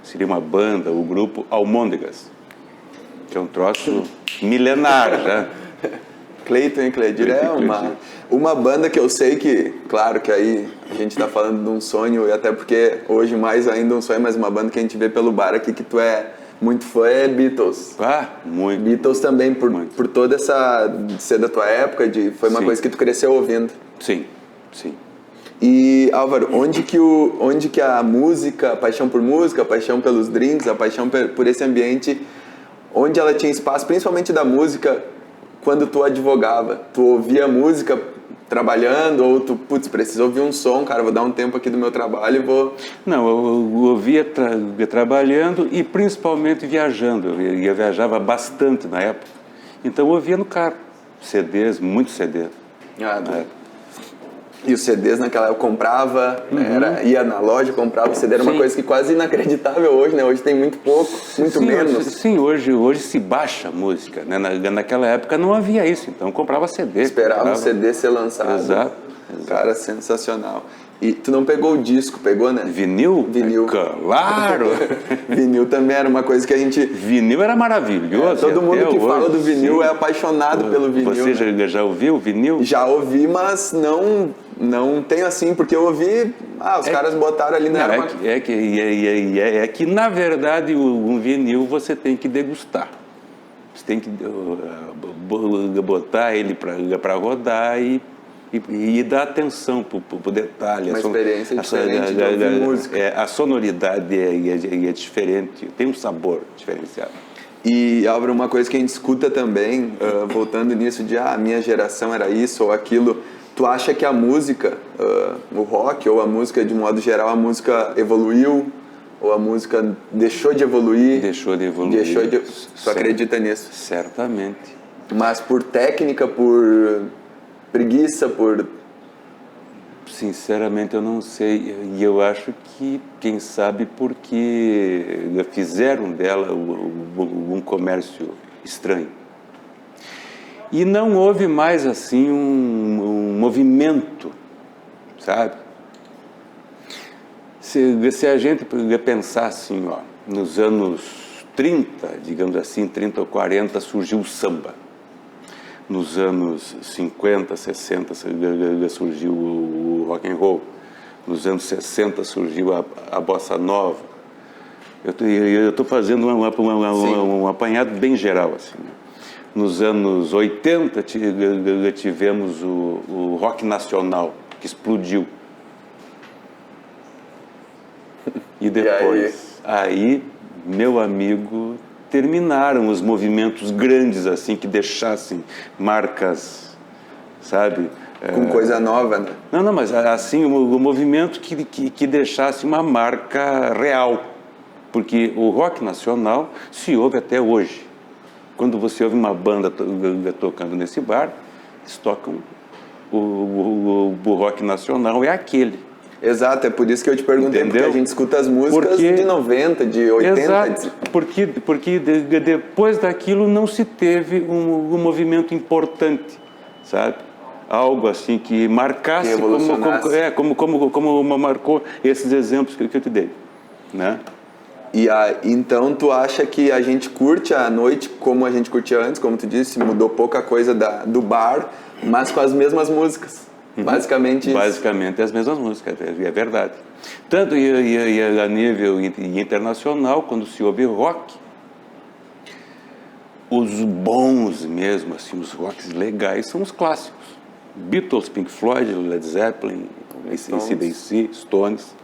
[SPEAKER 2] seria uma banda, o grupo Almôndegas, que é um troço milenar, já.
[SPEAKER 3] Cleiton e Cledir é uma banda que eu sei que, claro que aí a gente está falando de um sonho, e até porque hoje mais ainda um sonho, mas uma banda que a gente vê pelo bar aqui que tu é muito fã é Beatles.
[SPEAKER 2] Ah, muito.
[SPEAKER 3] Beatles também, por toda essa... ser da tua época, foi uma coisa que tu cresceu ouvindo.
[SPEAKER 2] Sim.
[SPEAKER 3] E, Álvaro, onde que a música, a paixão por música, a paixão pelos drinks, a paixão por esse ambiente, onde ela tinha espaço, principalmente da música, quando tu advogava? Tu ouvia música trabalhando ou tu, preciso ouvir um som, cara, vou dar um tempo aqui do meu trabalho e vou...
[SPEAKER 2] Não, eu ouvia trabalhando e principalmente viajando. Eu viajava bastante na época. Então eu ouvia no carro. CDs, muito CD.
[SPEAKER 3] E os CDs naquela época eu comprava, ia na loja, comprava o CD, era uma coisa que quase inacreditável hoje, né? Hoje tem muito pouco, muito menos.
[SPEAKER 2] Sim, hoje se baixa música, né? Naquela época não havia isso, então eu comprava CD.
[SPEAKER 3] Esperava o CD ser lançado.
[SPEAKER 2] Exato.
[SPEAKER 3] Cara, sensacional. E tu não pegou o disco, pegou, né?
[SPEAKER 2] Vinil?
[SPEAKER 3] Vinil.
[SPEAKER 2] Claro!
[SPEAKER 3] Vinil também era uma coisa que a gente...
[SPEAKER 2] Vinil era maravilhoso.
[SPEAKER 3] Todo mundo que fala do vinil é apaixonado pelo vinil.
[SPEAKER 2] Você já ouviu vinil?
[SPEAKER 3] Já ouvi, mas não tenho assim, porque eu ouvi... os caras botaram ali na...
[SPEAKER 2] É que, na verdade, um vinil você tem que degustar. Você tem que botar ele para rodar e dar atenção pro detalhe.
[SPEAKER 3] Uma experiência diferente de ouvir música.
[SPEAKER 2] A sonoridade é diferente, tem um sabor diferenciado.
[SPEAKER 3] E, Álvaro, uma coisa que a gente escuta também, voltando nisso de minha geração era isso ou aquilo, tu acha que a música, o rock ou a música de modo geral, a música evoluiu ou a música deixou de evoluir?
[SPEAKER 2] Deixou de evoluir.
[SPEAKER 3] Tu acredita nisso?
[SPEAKER 2] Certamente.
[SPEAKER 3] Mas por técnica, por... preguiça, por...
[SPEAKER 2] Sinceramente eu não sei, e eu acho que, quem sabe, porque fizeram dela um comércio estranho. E não houve mais assim um movimento, sabe? Se a gente pensar assim, nos anos 30, digamos assim, 30 ou 40, surgiu o samba. Nos anos 50, 60 surgiu o rock and roll. Nos anos 60 surgiu a bossa nova. Eu estou fazendo um apanhado bem geral assim. Nos anos 80 tivemos o rock nacional, que explodiu. E depois, aí, meu amigo, terminaram os movimentos grandes assim, que deixassem marcas, sabe?
[SPEAKER 3] Com coisa nova, né?
[SPEAKER 2] Não, mas assim, o movimento que deixasse uma marca real. Porque o rock nacional se ouve até hoje. Quando você ouve uma banda tocando nesse bar, eles tocam o rock nacional, é aquele.
[SPEAKER 3] Exato, é por isso que eu te perguntei,
[SPEAKER 2] Entendeu?
[SPEAKER 3] Porque a gente escuta as músicas de 90, de 80.
[SPEAKER 2] Exato, porque depois daquilo não se teve um movimento importante, sabe? Algo assim que marcasse, como marcou esses exemplos que eu te dei, né?
[SPEAKER 3] Então tu acha que a gente curte a noite como a gente curtia antes, como tu disse, mudou pouca coisa do bar, mas com as mesmas músicas. Basicamente isso.
[SPEAKER 2] Basicamente as mesmas músicas, é verdade. Tanto e a nível internacional, quando se ouve rock, os bons mesmo, assim, os rocks legais são os clássicos. Beatles, Pink Floyd, Led Zeppelin, AC/DC, Stones.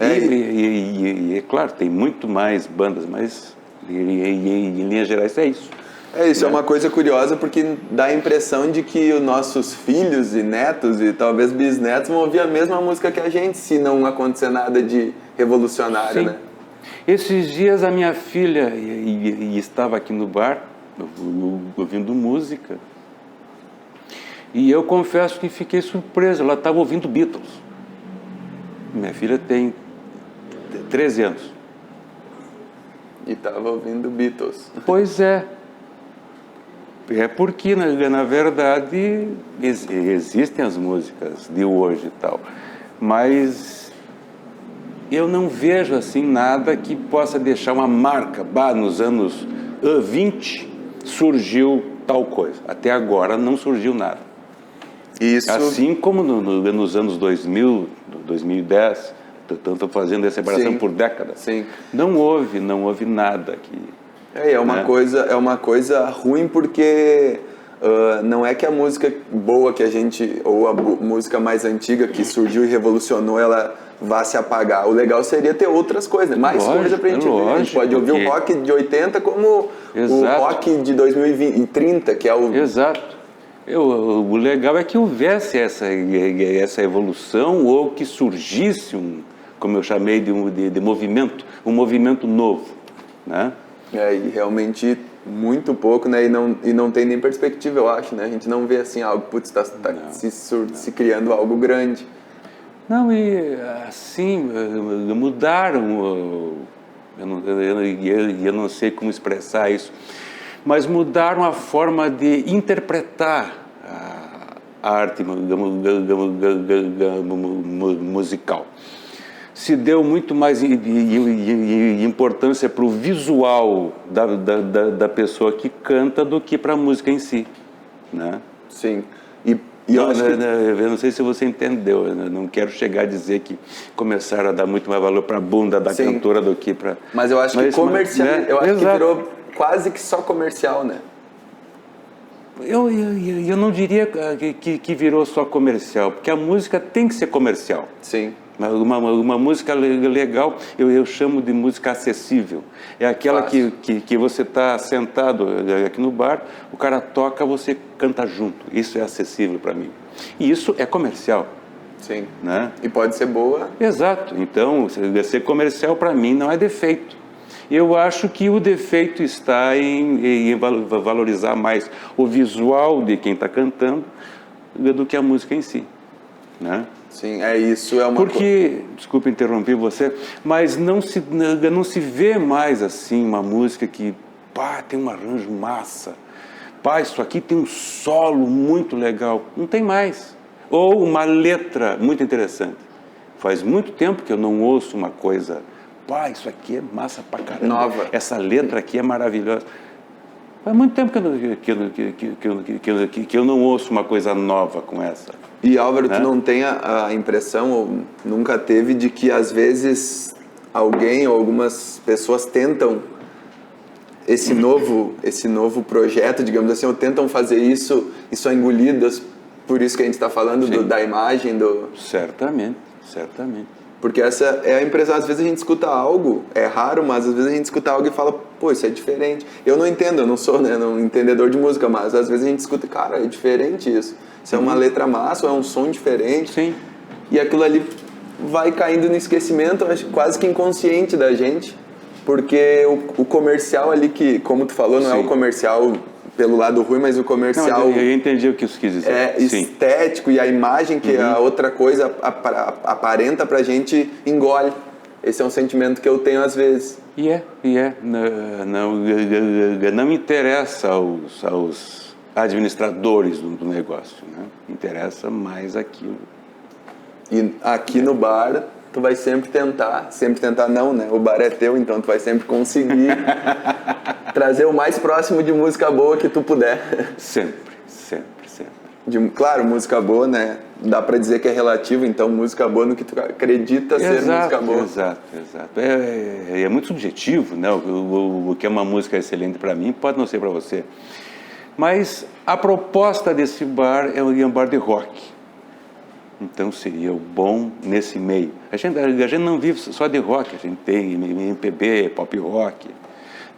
[SPEAKER 2] E é claro, tem muito mais bandas, mas em linhas gerais é isso.
[SPEAKER 3] É uma coisa curiosa porque dá a impressão de que os nossos filhos e netos e talvez bisnetos vão ouvir a mesma música que a gente se não acontecer nada de revolucionário, né?
[SPEAKER 2] Esses dias a minha filha estava aqui no bar ouvindo música e eu confesso que fiquei surpreso, ela estava ouvindo Beatles. Minha filha tem 13 anos.
[SPEAKER 3] E estava ouvindo Beatles.
[SPEAKER 2] Pois é. É porque, na verdade, existem as músicas de hoje e tal, mas eu não vejo assim nada que possa deixar uma marca. Nos anos 20 surgiu tal coisa. Até agora não surgiu nada.
[SPEAKER 3] Isso.
[SPEAKER 2] Assim como nos anos 2000, 2010, estou fazendo essa separação por décadas.
[SPEAKER 3] Sim.
[SPEAKER 2] Não houve nada que...
[SPEAKER 3] É uma coisa ruim porque não é que a música boa que a gente, ou a música mais antiga que surgiu e revolucionou, ela vá se apagar. O legal seria ter outras coisas, mais coisa pra gente ver. A gente pode ouvir o rock de 80 como o rock de 2030, que é o...
[SPEAKER 2] Exato. O legal é que houvesse essa evolução ou que surgisse como eu chamei de movimento, um movimento novo, né?
[SPEAKER 3] E realmente muito pouco, né? E não tem nem perspectiva, eu acho, né? A gente não vê assim algo, está se criando algo grande.
[SPEAKER 2] Não, e assim, mudaram, eu não sei como expressar isso, mas mudaram a forma de interpretar a arte musical. Se deu muito mais importância para o visual da pessoa que canta do que para a música em si, né?
[SPEAKER 3] Sim.
[SPEAKER 2] Eu não sei se você entendeu, eu não quero chegar a dizer que começaram a dar muito mais valor para a bunda da cantora do que para...
[SPEAKER 3] Mas eu acho que comercial, né? Eu acho que virou quase que só comercial, né?
[SPEAKER 2] Eu não diria que virou só comercial, porque a música tem que ser comercial.
[SPEAKER 3] Sim.
[SPEAKER 2] Uma música legal, eu chamo de música acessível. É aquela que você está sentado aqui no bar, o cara toca, você canta junto. Isso é acessível para mim. E isso é comercial.
[SPEAKER 3] Sim.
[SPEAKER 2] Né?
[SPEAKER 3] E pode ser boa.
[SPEAKER 2] Exato. Então, ser comercial para mim não é defeito. Eu acho que o defeito está em valorizar mais o visual de quem está cantando do que a música em si, né?
[SPEAKER 3] Sim, isso é uma coisa.
[SPEAKER 2] Porque, desculpa interromper você, mas não se vê mais assim uma música que, tem um arranjo massa, isso aqui tem um solo muito legal. Não tem mais. Ou uma letra muito interessante. Faz muito tempo que eu não ouço uma coisa, isso aqui é massa pra caramba.
[SPEAKER 3] Nova.
[SPEAKER 2] Essa letra aqui é maravilhosa. Faz muito tempo que eu não ouço uma coisa nova com essa.
[SPEAKER 3] E Álvaro, tu não tem a impressão, ou nunca teve, de que às vezes alguém ou algumas pessoas tentam esse novo projeto, digamos assim, ou tentam fazer isso e são engolidas por isso que a gente está falando da imagem, do...
[SPEAKER 2] Certamente.
[SPEAKER 3] Porque essa é a impressão, às vezes a gente escuta algo, é raro, mas às vezes a gente escuta algo e fala, pô, isso é diferente. Eu não entendo, eu não sou, né, um entendedor de música, mas às vezes a gente escuta, cara, é diferente isso. Isso é uma letra massa, ou é um som diferente.
[SPEAKER 2] Sim.
[SPEAKER 3] E aquilo ali vai caindo no esquecimento, acho quase que inconsciente da gente, porque o comercial ali, que, como tu falou, não é o comercial pelo lado ruim, mas o comercial...
[SPEAKER 2] Não, eu entendi o que isso quis dizer.
[SPEAKER 3] É estético, e a imagem que a outra coisa aparenta pra gente engole. Esse é um sentimento que eu tenho às vezes.
[SPEAKER 2] Não me interessa aos administradores do negócio, né? Interessa mais aquilo.
[SPEAKER 3] E aqui no bar, tu vai sempre tentar não, né? O bar é teu, então tu vai sempre conseguir trazer o mais próximo de música boa que tu puder.
[SPEAKER 2] Sempre.
[SPEAKER 3] Claro, música boa, né? Dá pra dizer que é relativo, então música boa no que tu acredita ser música boa.
[SPEAKER 2] Exato. É muito subjetivo, né? O que é uma música excelente para mim pode não ser para você. Mas a proposta desse bar é um bar de rock. Então seria o bom nesse meio. A gente não vive só de rock, a gente tem MPB, pop rock,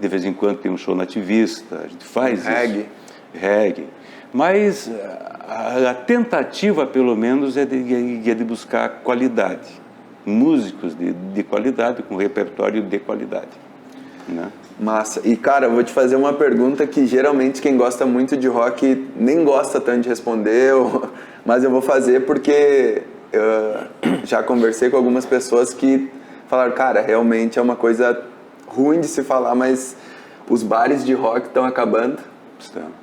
[SPEAKER 2] de vez em quando tem um show nativista, a gente faz reggae. Mas a tentativa, pelo menos, é de buscar qualidade. Músicos de qualidade, com repertório de qualidade. Né?
[SPEAKER 3] Massa. E, cara, eu vou te fazer uma pergunta que geralmente quem gosta muito de rock nem gosta tanto de responder, mas eu vou fazer porque eu já conversei com algumas pessoas que falaram, cara, realmente é uma coisa ruim de se falar, mas os bares de rock estão acabando.
[SPEAKER 2] Estão.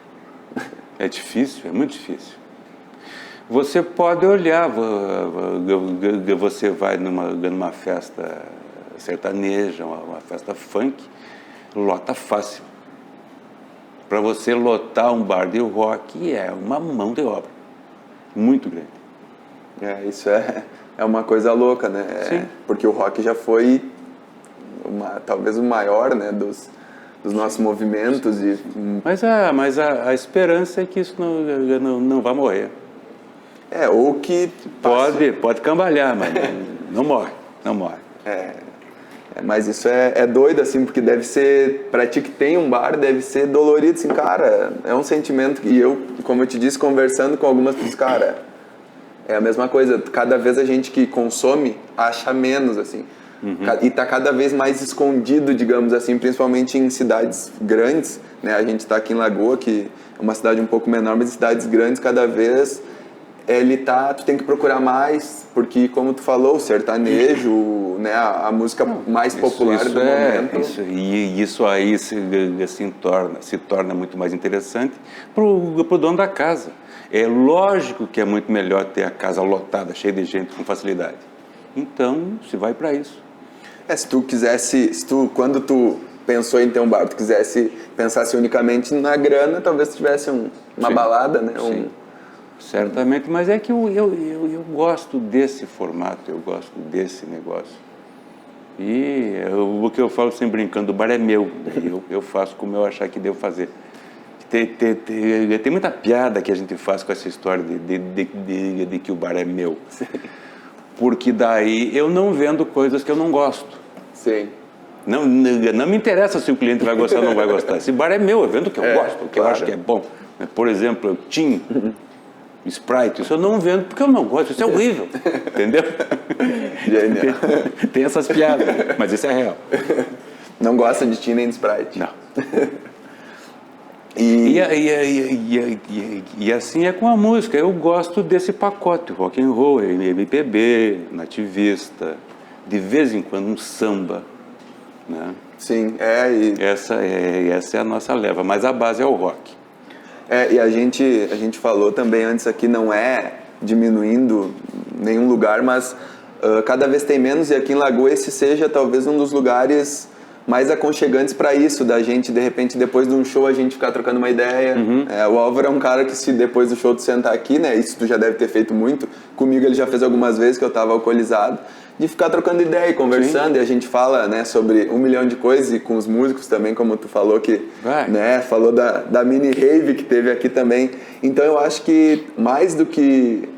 [SPEAKER 2] É difícil, é muito difícil. Você pode olhar, você vai numa festa sertaneja, uma festa funk, lota fácil. Para você lotar um bar de rock é uma mão de obra muito grande.
[SPEAKER 3] Isso é uma coisa louca, né?
[SPEAKER 2] Sim.
[SPEAKER 3] Porque o rock já foi talvez o maior, né, dos nossos movimentos.
[SPEAKER 2] Mas a esperança é que isso não vai morrer.
[SPEAKER 3] Ou que...
[SPEAKER 2] Pode cambalhar, mas não morre.
[SPEAKER 3] Mas isso é doido, assim, porque deve ser, pra ti que tem um bar, deve ser dolorido, assim, cara, é um sentimento que eu, como eu te disse, conversando com algumas pessoas, cara, é a mesma coisa, cada vez a gente que consome acha menos, assim, e tá cada vez mais escondido, digamos assim, principalmente em cidades grandes, né, a gente tá aqui em Lagoa, que é uma cidade um pouco menor, mas em cidades grandes, cada vez... tu tem que procurar mais, porque, como tu falou, o sertanejo, né, a música mais popular do momento.
[SPEAKER 2] Isso aí se torna muito mais interessante pro dono da casa. É lógico que é muito melhor ter a casa lotada, cheia de gente, com facilidade. Então, se vai para isso. Quando tu pensou em ter um bar, tu pensasse unicamente na grana, talvez tu tivesse uma balada, né? Sim. Certamente, mas é que eu gosto desse formato, eu gosto desse negócio. E o que eu falo sempre brincando, o bar é meu, eu faço como eu achar que devo fazer. Tem muita piada que a gente faz com essa história de que o bar é meu. Sim. Porque daí eu não vendo coisas que eu não gosto.
[SPEAKER 3] Sim.
[SPEAKER 2] Não me interessa se o cliente vai gostar ou não vai gostar. Esse bar é meu, eu vendo o que eu gosto, o que eu acho que é bom. Por exemplo, Tim... Sprite, isso eu não vendo porque eu não gosto, isso é horrível, entendeu?
[SPEAKER 3] Genial.
[SPEAKER 2] Tem essas piadas, mas isso é real.
[SPEAKER 3] Não gosta de Tina nem de Sprite?
[SPEAKER 2] Não. E assim é com a música, eu gosto desse pacote, rock and roll, MPB, nativista, de vez em quando um samba, né?
[SPEAKER 3] Sim,
[SPEAKER 2] Essa é a nossa leva, mas a base é o rock.
[SPEAKER 3] E a gente falou também antes aqui, não é diminuindo nenhum lugar, mas cada vez tem menos, e aqui em Lagoa esse seja talvez um dos lugares mais aconchegantes para isso, da gente, de repente, depois de um show, a gente ficar trocando uma ideia. O Álvaro é um cara que, se depois do show tu sentar aqui, né, isso tu já deve ter feito muito, comigo ele já fez algumas vezes que eu estava alcoolizado, de ficar trocando ideia e conversando. Sim. E a gente fala, né, sobre 1 milhão de coisas, e com os músicos também, como tu falou, que né, falou da mini rave que teve aqui também. Então eu acho que mais do que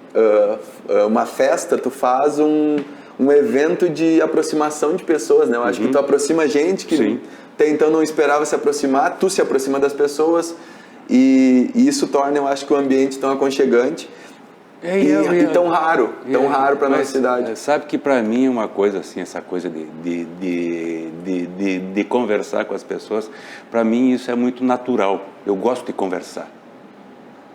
[SPEAKER 3] uma festa, tu faz um um evento de aproximação de pessoas, né? Eu acho que tu aproxima gente que até então não esperava se aproximar, tu se aproxima das pessoas e isso torna, eu acho, que o ambiente tão aconchegante e tão raro para nossa cidade.
[SPEAKER 2] Sabe que para mim é uma coisa assim, essa coisa de conversar com as pessoas, para mim isso é muito natural. Eu gosto de conversar.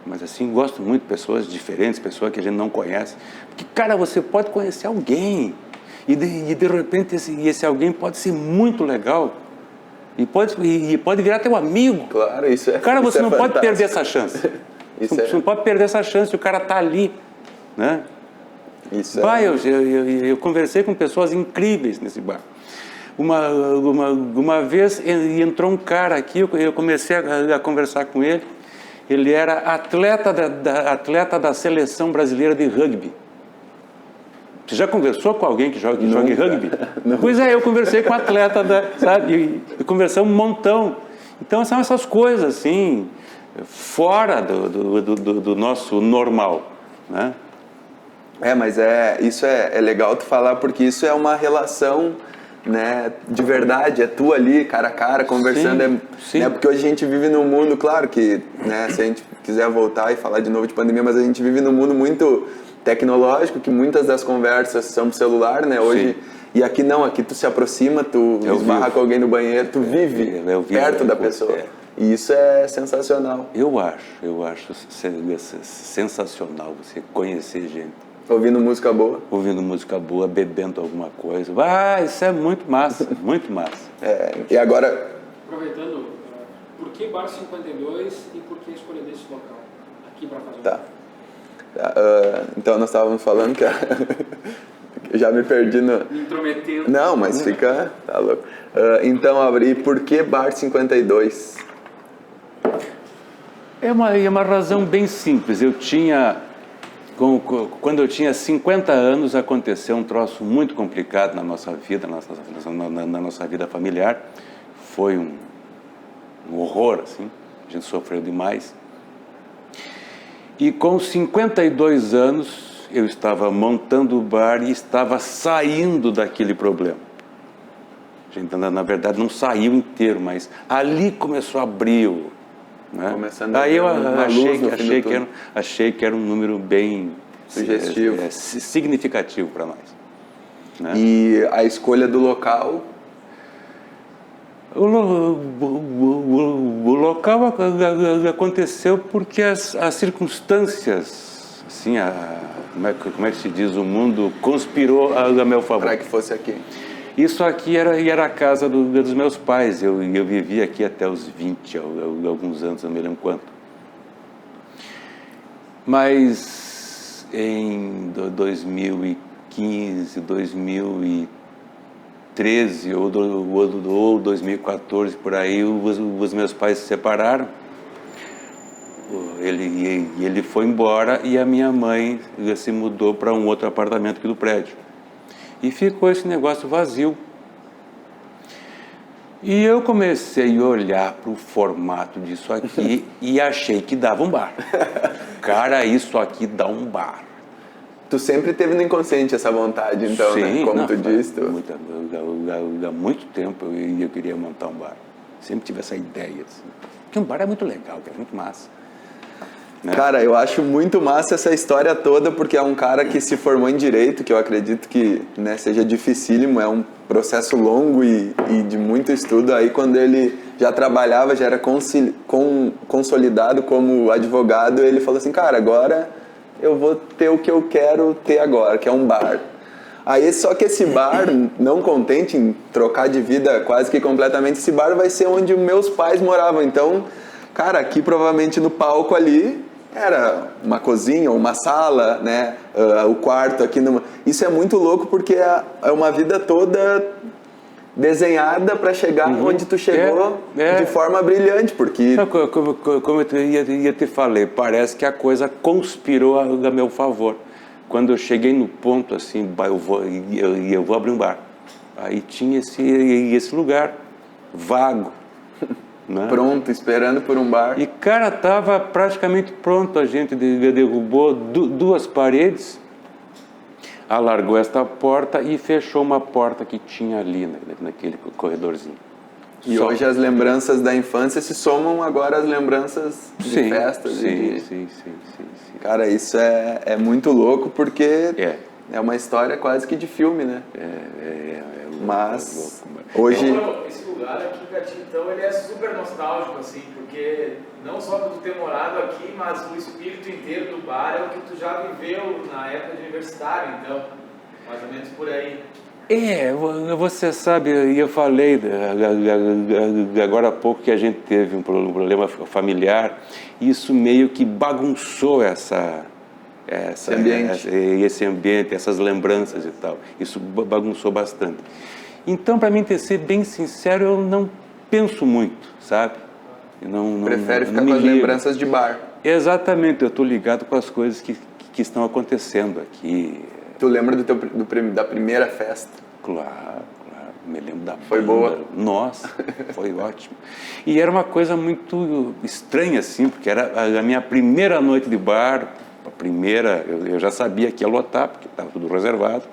[SPEAKER 2] Mas assim, gosto muito de pessoas diferentes, pessoas que a gente não conhece. Porque, cara, você pode conhecer alguém e de repente esse alguém pode ser muito legal e pode virar teu amigo.
[SPEAKER 3] Claro, isso é.
[SPEAKER 2] Cara, você
[SPEAKER 3] isso
[SPEAKER 2] não
[SPEAKER 3] é
[SPEAKER 2] pode
[SPEAKER 3] fantástico.
[SPEAKER 2] perder essa chance. Você não pode perder essa chance, o cara tá ali, né?
[SPEAKER 3] Isso
[SPEAKER 2] Eu conversei com pessoas incríveis nesse bar. Uma vez entrou um cara aqui, eu comecei a conversar com ele. Ele era atleta da seleção brasileira de rugby. Você já conversou com alguém que joga rugby?
[SPEAKER 3] Não.
[SPEAKER 2] Pois é, eu conversei com um atleta, sabe? E conversamos um montão. Então são essas coisas assim, fora do nosso normal, né?
[SPEAKER 3] Mas isso é legal tu falar, porque isso é uma relação, né, de verdade, é tu ali, cara a cara, conversando,
[SPEAKER 2] sim.
[SPEAKER 3] Né, porque hoje a gente vive num mundo, claro que, né, se a gente quiser voltar e falar de novo de pandemia, mas a gente vive num mundo muito tecnológico, que muitas das conversas são pro celular, né, hoje, e aqui não, aqui tu se aproxima, tu esbarra com alguém no banheiro, tu vive perto da pessoa, e isso é sensacional.
[SPEAKER 2] Eu acho sensacional você conhecer gente.
[SPEAKER 3] Ouvindo música boa.
[SPEAKER 2] Ouvindo música boa, bebendo alguma coisa. Isso é muito massa, muito massa.
[SPEAKER 3] E agora...
[SPEAKER 5] Aproveitando, por que Bar 52 e por que escolher desse local aqui para fazer
[SPEAKER 3] então nós estávamos falando que... Eu já me perdi no...
[SPEAKER 5] Me intrometendo.
[SPEAKER 3] Não, mas fica... Tá louco. Então, e por que Bar 52?
[SPEAKER 2] É uma razão bem simples. Quando eu tinha 50 anos, aconteceu um troço muito complicado na nossa vida, na nossa vida familiar. Foi um horror, assim. A gente sofreu demais. E com 52 anos, eu estava montando o bar e estava saindo daquele problema. A gente, na verdade, não saiu inteiro, mas ali começou a abrir né? Aí eu achei que era um número bem
[SPEAKER 3] sugestivo,
[SPEAKER 2] significativo para nós, né?
[SPEAKER 3] E a escolha do local?
[SPEAKER 2] O local aconteceu porque as circunstâncias, assim, como é que se diz, o mundo conspirou a meu favor.
[SPEAKER 3] Para que fosse aqui.
[SPEAKER 2] Isso aqui era a casa dos meus pais. Eu vivi aqui até os 20, alguns anos, não me lembro quanto. Mas em 2015, 2013 ou 2014, por aí, os meus pais se separaram. Ele foi embora e a minha mãe se mudou para um outro apartamento aqui do prédio. E ficou esse negócio vazio. E eu comecei a olhar para o formato disso aqui e achei que dava um bar. Cara, isso aqui dá um bar.
[SPEAKER 3] Tu sempre teve no inconsciente essa vontade, então,
[SPEAKER 2] sim,
[SPEAKER 3] né? Como tu disse.
[SPEAKER 2] Há muito tempo eu queria montar um bar. Sempre tive essa ideia. Assim. Porque um bar é muito legal, é muito massa. Né?
[SPEAKER 3] Cara, eu acho muito massa essa história toda, porque é um cara que se formou em Direito, que eu acredito que, né, seja dificílimo, é um processo longo e de muito estudo. Aí quando ele já trabalhava, já era consolidado como advogado, ele falou assim, cara, agora eu vou ter o que eu quero ter agora, que é um bar. Aí só que esse bar, não contente em trocar de vida quase que completamente, esse bar vai ser onde meus pais moravam. Então, cara, aqui provavelmente no palco ali era uma cozinha ou uma sala, né? O quarto aqui. Isso é muito louco porque é uma vida toda desenhada para chegar onde tu chegou de forma brilhante, porque...
[SPEAKER 2] Como eu te falei, parece que a coisa conspirou a meu favor. Quando eu cheguei no ponto assim, eu vou abrir um bar. Aí tinha esse lugar vago. Né?
[SPEAKER 3] Pronto, esperando por um bar.
[SPEAKER 2] E, cara, tava praticamente pronto. A gente derrubou duas paredes. alargou esta porta e fechou uma porta que tinha ali, naquele corredorzinho.
[SPEAKER 3] E hoje as lembranças da infância se somam agora às lembranças de festas.
[SPEAKER 2] Sim.
[SPEAKER 3] Cara, isso é muito louco porque é uma história quase que de filme, né? Mas hoje...
[SPEAKER 4] Esse lugar aqui em Catinga, então, ele é super nostálgico, assim, porque não só por tu ter morado aqui, mas o espírito inteiro do bar é o que tu já viveu na época de universitário, então, mais ou menos por aí.
[SPEAKER 2] Você sabe, eu falei agora há pouco que a gente teve um problema familiar, e isso meio que bagunçou esse ambiente, essas lembranças e tal. Isso bagunçou bastante. Então, para mim, ser bem sincero, eu não penso muito, sabe?
[SPEAKER 3] Prefere ficar com as lembranças de bar.
[SPEAKER 2] Exatamente, eu estou ligado com as coisas que estão acontecendo aqui.
[SPEAKER 3] Tu lembra da primeira festa?
[SPEAKER 2] Claro, me lembro da banda.
[SPEAKER 3] Foi boa?
[SPEAKER 2] Nossa, foi ótimo. E era uma coisa muito estranha, assim, porque era a minha primeira noite de bar. A primeira, eu já sabia que ia lotar, porque estava tudo reservado.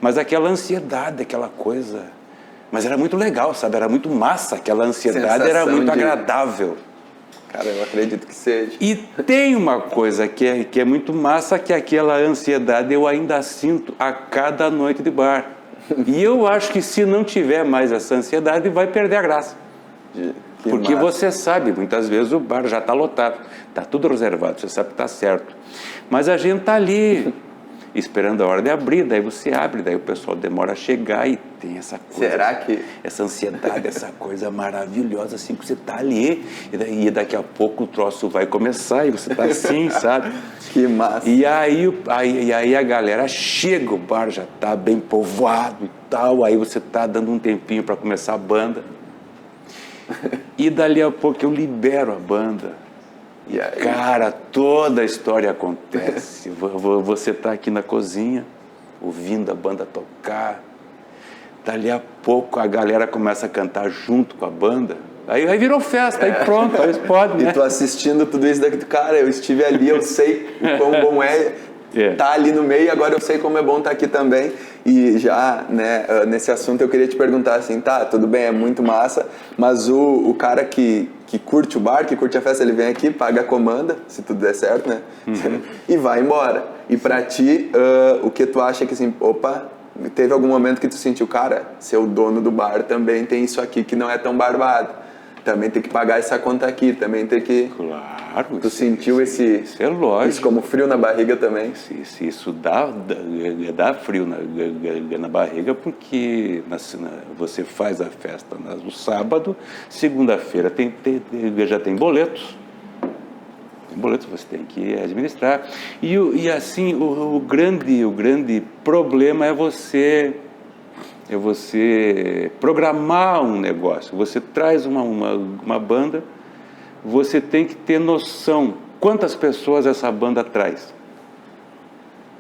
[SPEAKER 2] Mas aquela ansiedade, aquela coisa... Mas era muito legal, sabe? Era muito massa, aquela ansiedade era muito agradável.
[SPEAKER 3] Cara, eu acredito que seja.
[SPEAKER 2] E tem uma coisa que é muito massa, que aquela ansiedade eu ainda sinto a cada noite de bar. E eu acho que se não tiver mais essa ansiedade, vai perder a graça. Porque você sabe, muitas vezes o bar já está lotado, está tudo reservado, você sabe que está certo. Mas a gente está ali, esperando a hora de abrir, daí você abre, daí o pessoal demora a chegar e tem essa coisa.
[SPEAKER 3] Será que...
[SPEAKER 2] Essa ansiedade, essa coisa maravilhosa, assim, que você está ali, e daqui a pouco o troço vai começar e você está assim, sabe?
[SPEAKER 3] Que massa.
[SPEAKER 2] E aí a galera chega, o bar já está bem povoado e tal, aí você está dando um tempinho para começar a banda. E dali a pouco eu libero a banda. E aí, cara, toda a história acontece. Você está aqui na cozinha, ouvindo a banda tocar. Dali a pouco a galera começa a cantar junto com a banda. Aí virou festa, aí pronto, aí eles podem, né?
[SPEAKER 3] E tu assistindo tudo isso daqui, cara, eu estive ali, eu sei quão bom tá ali no meio, agora eu sei como é bom estar aqui também. E já, né, nesse assunto eu queria te perguntar assim, tá, tudo bem, é muito massa, mas o cara que curte o bar, que curte a festa, ele vem aqui, paga a comanda, se tudo der certo, né? E vai embora. E pra ti, o que tu acha que assim, opa, teve algum momento que tu sentiu, cara, ser o dono do bar também tem isso aqui que não é tão barbado. Também tem que pagar essa conta aqui, também tem que...
[SPEAKER 2] Claro.
[SPEAKER 3] Tu sentiu esse...
[SPEAKER 2] Isso é lógico.
[SPEAKER 3] Isso como frio na barriga também?
[SPEAKER 2] Isso dá frio na barriga, porque você faz a festa no sábado, segunda-feira já tem boletos. Tem boletos, você tem que administrar. E assim, o grande problema é você programar um negócio. Você traz uma banda, você tem que ter noção quantas pessoas essa banda traz.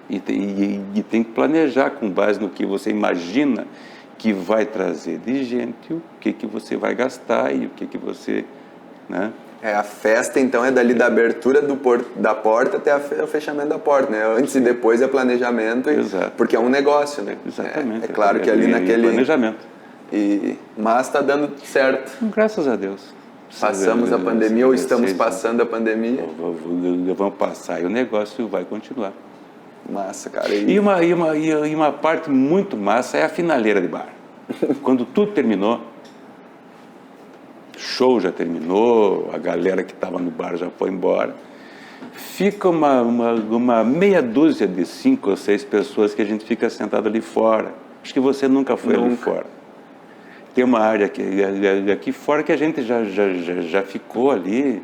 [SPEAKER 2] E tem que planejar com base no que você imagina que vai trazer de gente, o que você vai gastar e o que você... Né?
[SPEAKER 3] A festa, então, é dali da abertura da porta até o fechamento da porta, né? Antes e depois é planejamento, porque é um negócio, né?
[SPEAKER 2] Exatamente.
[SPEAKER 3] É claro que ali naquele...
[SPEAKER 2] Planejamento.
[SPEAKER 3] Mas está dando certo.
[SPEAKER 2] Graças a Deus.
[SPEAKER 3] Passamos a pandemia ou estamos passando a pandemia?
[SPEAKER 2] Vamos passar e o negócio vai continuar.
[SPEAKER 3] Massa, cara.
[SPEAKER 2] E uma parte muito massa é a finaleira de bar. Quando tudo terminou, show já terminou, a galera que estava no bar já foi embora. Fica uma meia dúzia de 5 ou 6 pessoas que a gente fica sentado ali fora. Acho que você nunca foi ali fora. Tem uma área aqui fora que a gente já ficou ali.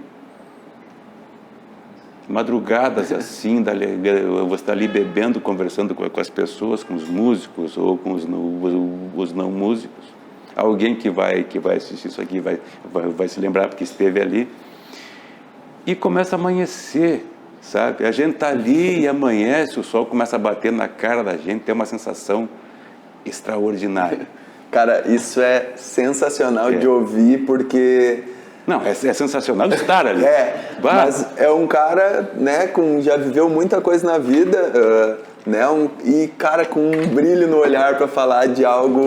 [SPEAKER 2] Madrugadas assim, você está ali bebendo, conversando com as pessoas, com os músicos ou com os não músicos. Alguém que vai assistir isso aqui vai se lembrar porque esteve ali. E começa a amanhecer, sabe? A gente está ali e amanhece, o sol começa a bater na cara da gente, tem uma sensação extraordinária.
[SPEAKER 3] Cara, isso é sensacional de ouvir, porque...
[SPEAKER 2] Não, é sensacional de estar ali.
[SPEAKER 3] Mas é um cara, né, já viveu muita coisa na vida, né? E, cara, com um brilho no olhar para falar de algo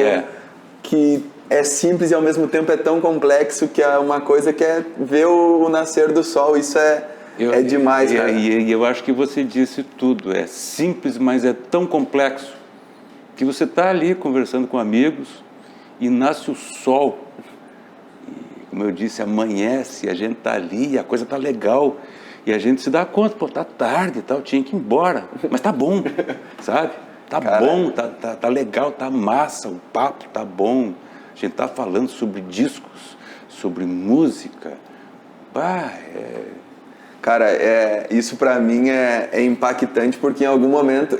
[SPEAKER 3] que é simples e ao mesmo tempo é tão complexo, que é uma coisa que é ver o nascer do sol. Isso é demais, cara.
[SPEAKER 2] E eu acho que você disse tudo. É simples, mas é tão complexo que você está ali conversando com amigos e nasce o sol. E, como eu disse, amanhece, a gente está ali e a coisa está legal. E a gente se dá conta, pô, tá tarde e tal, tinha que ir embora. Mas tá bom, sabe? Tá bom, tá legal, tá massa, o papo tá bom. A gente tá falando sobre discos, sobre música.
[SPEAKER 3] Cara, isso pra mim é impactante, porque em algum momento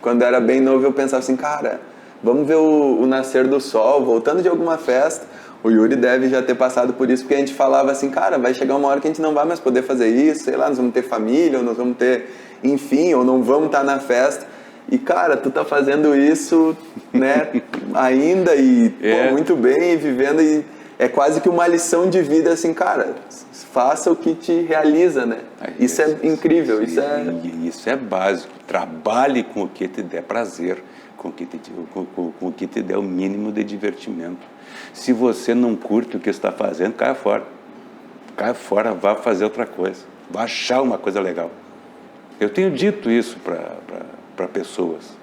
[SPEAKER 3] quando era bem novo, eu pensava assim, cara, vamos ver o nascer do sol, voltando de alguma festa. O Yuri deve já ter passado por isso, porque a gente falava assim, cara, vai chegar uma hora que a gente não vai mais poder fazer isso, sei lá, nós vamos ter família, ou nós vamos ter, enfim, ou não vamos estar na festa. E, cara, tu tá fazendo isso, né, ainda e pô, muito bem, vivendo, e é quase que uma lição de vida, assim, cara, faça o que te realiza, né? Isso é incrível,
[SPEAKER 2] Isso é básico. Trabalhe com o que te der prazer, com o que te der o mínimo de divertimento. Se você não curte o que está fazendo, caia fora. Caia fora, vá fazer outra coisa. Vá achar uma coisa legal. Eu tenho dito isso para pessoas.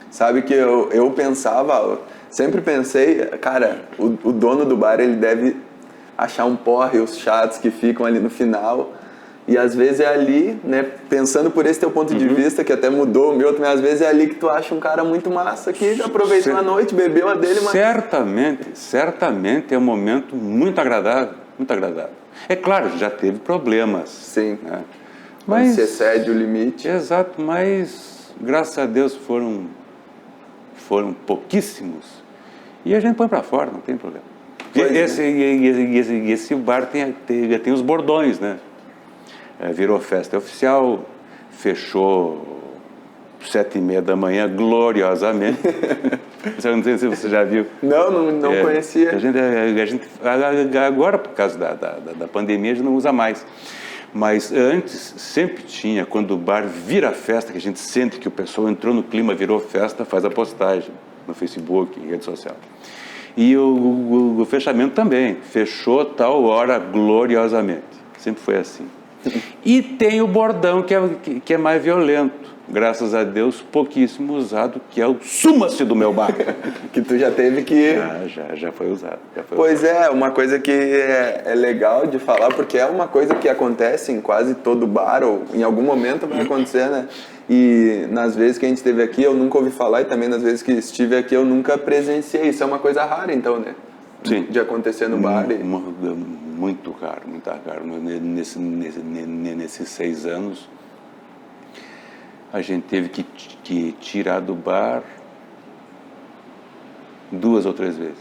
[SPEAKER 3] Sabe que eu pensava, sempre pensei, cara, o dono do bar, ele deve achar um porre, os chatos que ficam ali no final. E às vezes é ali, né, pensando por esse teu ponto de vista, que até mudou o meu também, às vezes é ali que tu acha um cara muito massa, que aproveitou a noite, bebeu a dele, mas...
[SPEAKER 2] Certamente é um momento muito agradável, muito agradável. É claro, já teve problemas.
[SPEAKER 3] Sim,
[SPEAKER 2] né?
[SPEAKER 3] Mas se excede o limite.
[SPEAKER 2] Exato, mas graças a Deus foram pouquíssimos. E a gente põe para fora, não tem problema. Esse bar tem os bordões, né? Virou festa oficial, fechou 7h30 da manhã, gloriosamente. Não sei se você já viu.
[SPEAKER 3] Não conhecia.
[SPEAKER 2] A gente, agora, por causa da pandemia, a gente não usa mais. Mas antes, sempre tinha, quando o bar vira festa, que a gente sente que o pessoal entrou no clima, virou festa, faz a postagem no Facebook, em rede social. E o fechamento também, fechou tal hora gloriosamente. Sempre foi assim. E tem o bordão que é mais violento, graças a Deus, pouquíssimo usado, que é o suma-se do meu bar.
[SPEAKER 3] Que tu já teve que...
[SPEAKER 2] Já foi usado.
[SPEAKER 3] Pois é, uma coisa que é legal de falar, porque é uma coisa que acontece em quase todo bar, ou em algum momento vai acontecer, né? E nas vezes que a gente esteve aqui, eu nunca ouvi falar, e também nas vezes que estive aqui, eu nunca presenciei. Isso é uma coisa rara, então, né?
[SPEAKER 2] Sim.
[SPEAKER 3] De acontecer no bar.
[SPEAKER 2] Muito raro. Nesses 6 anos, a gente teve que tirar do bar 2 ou 3 vezes.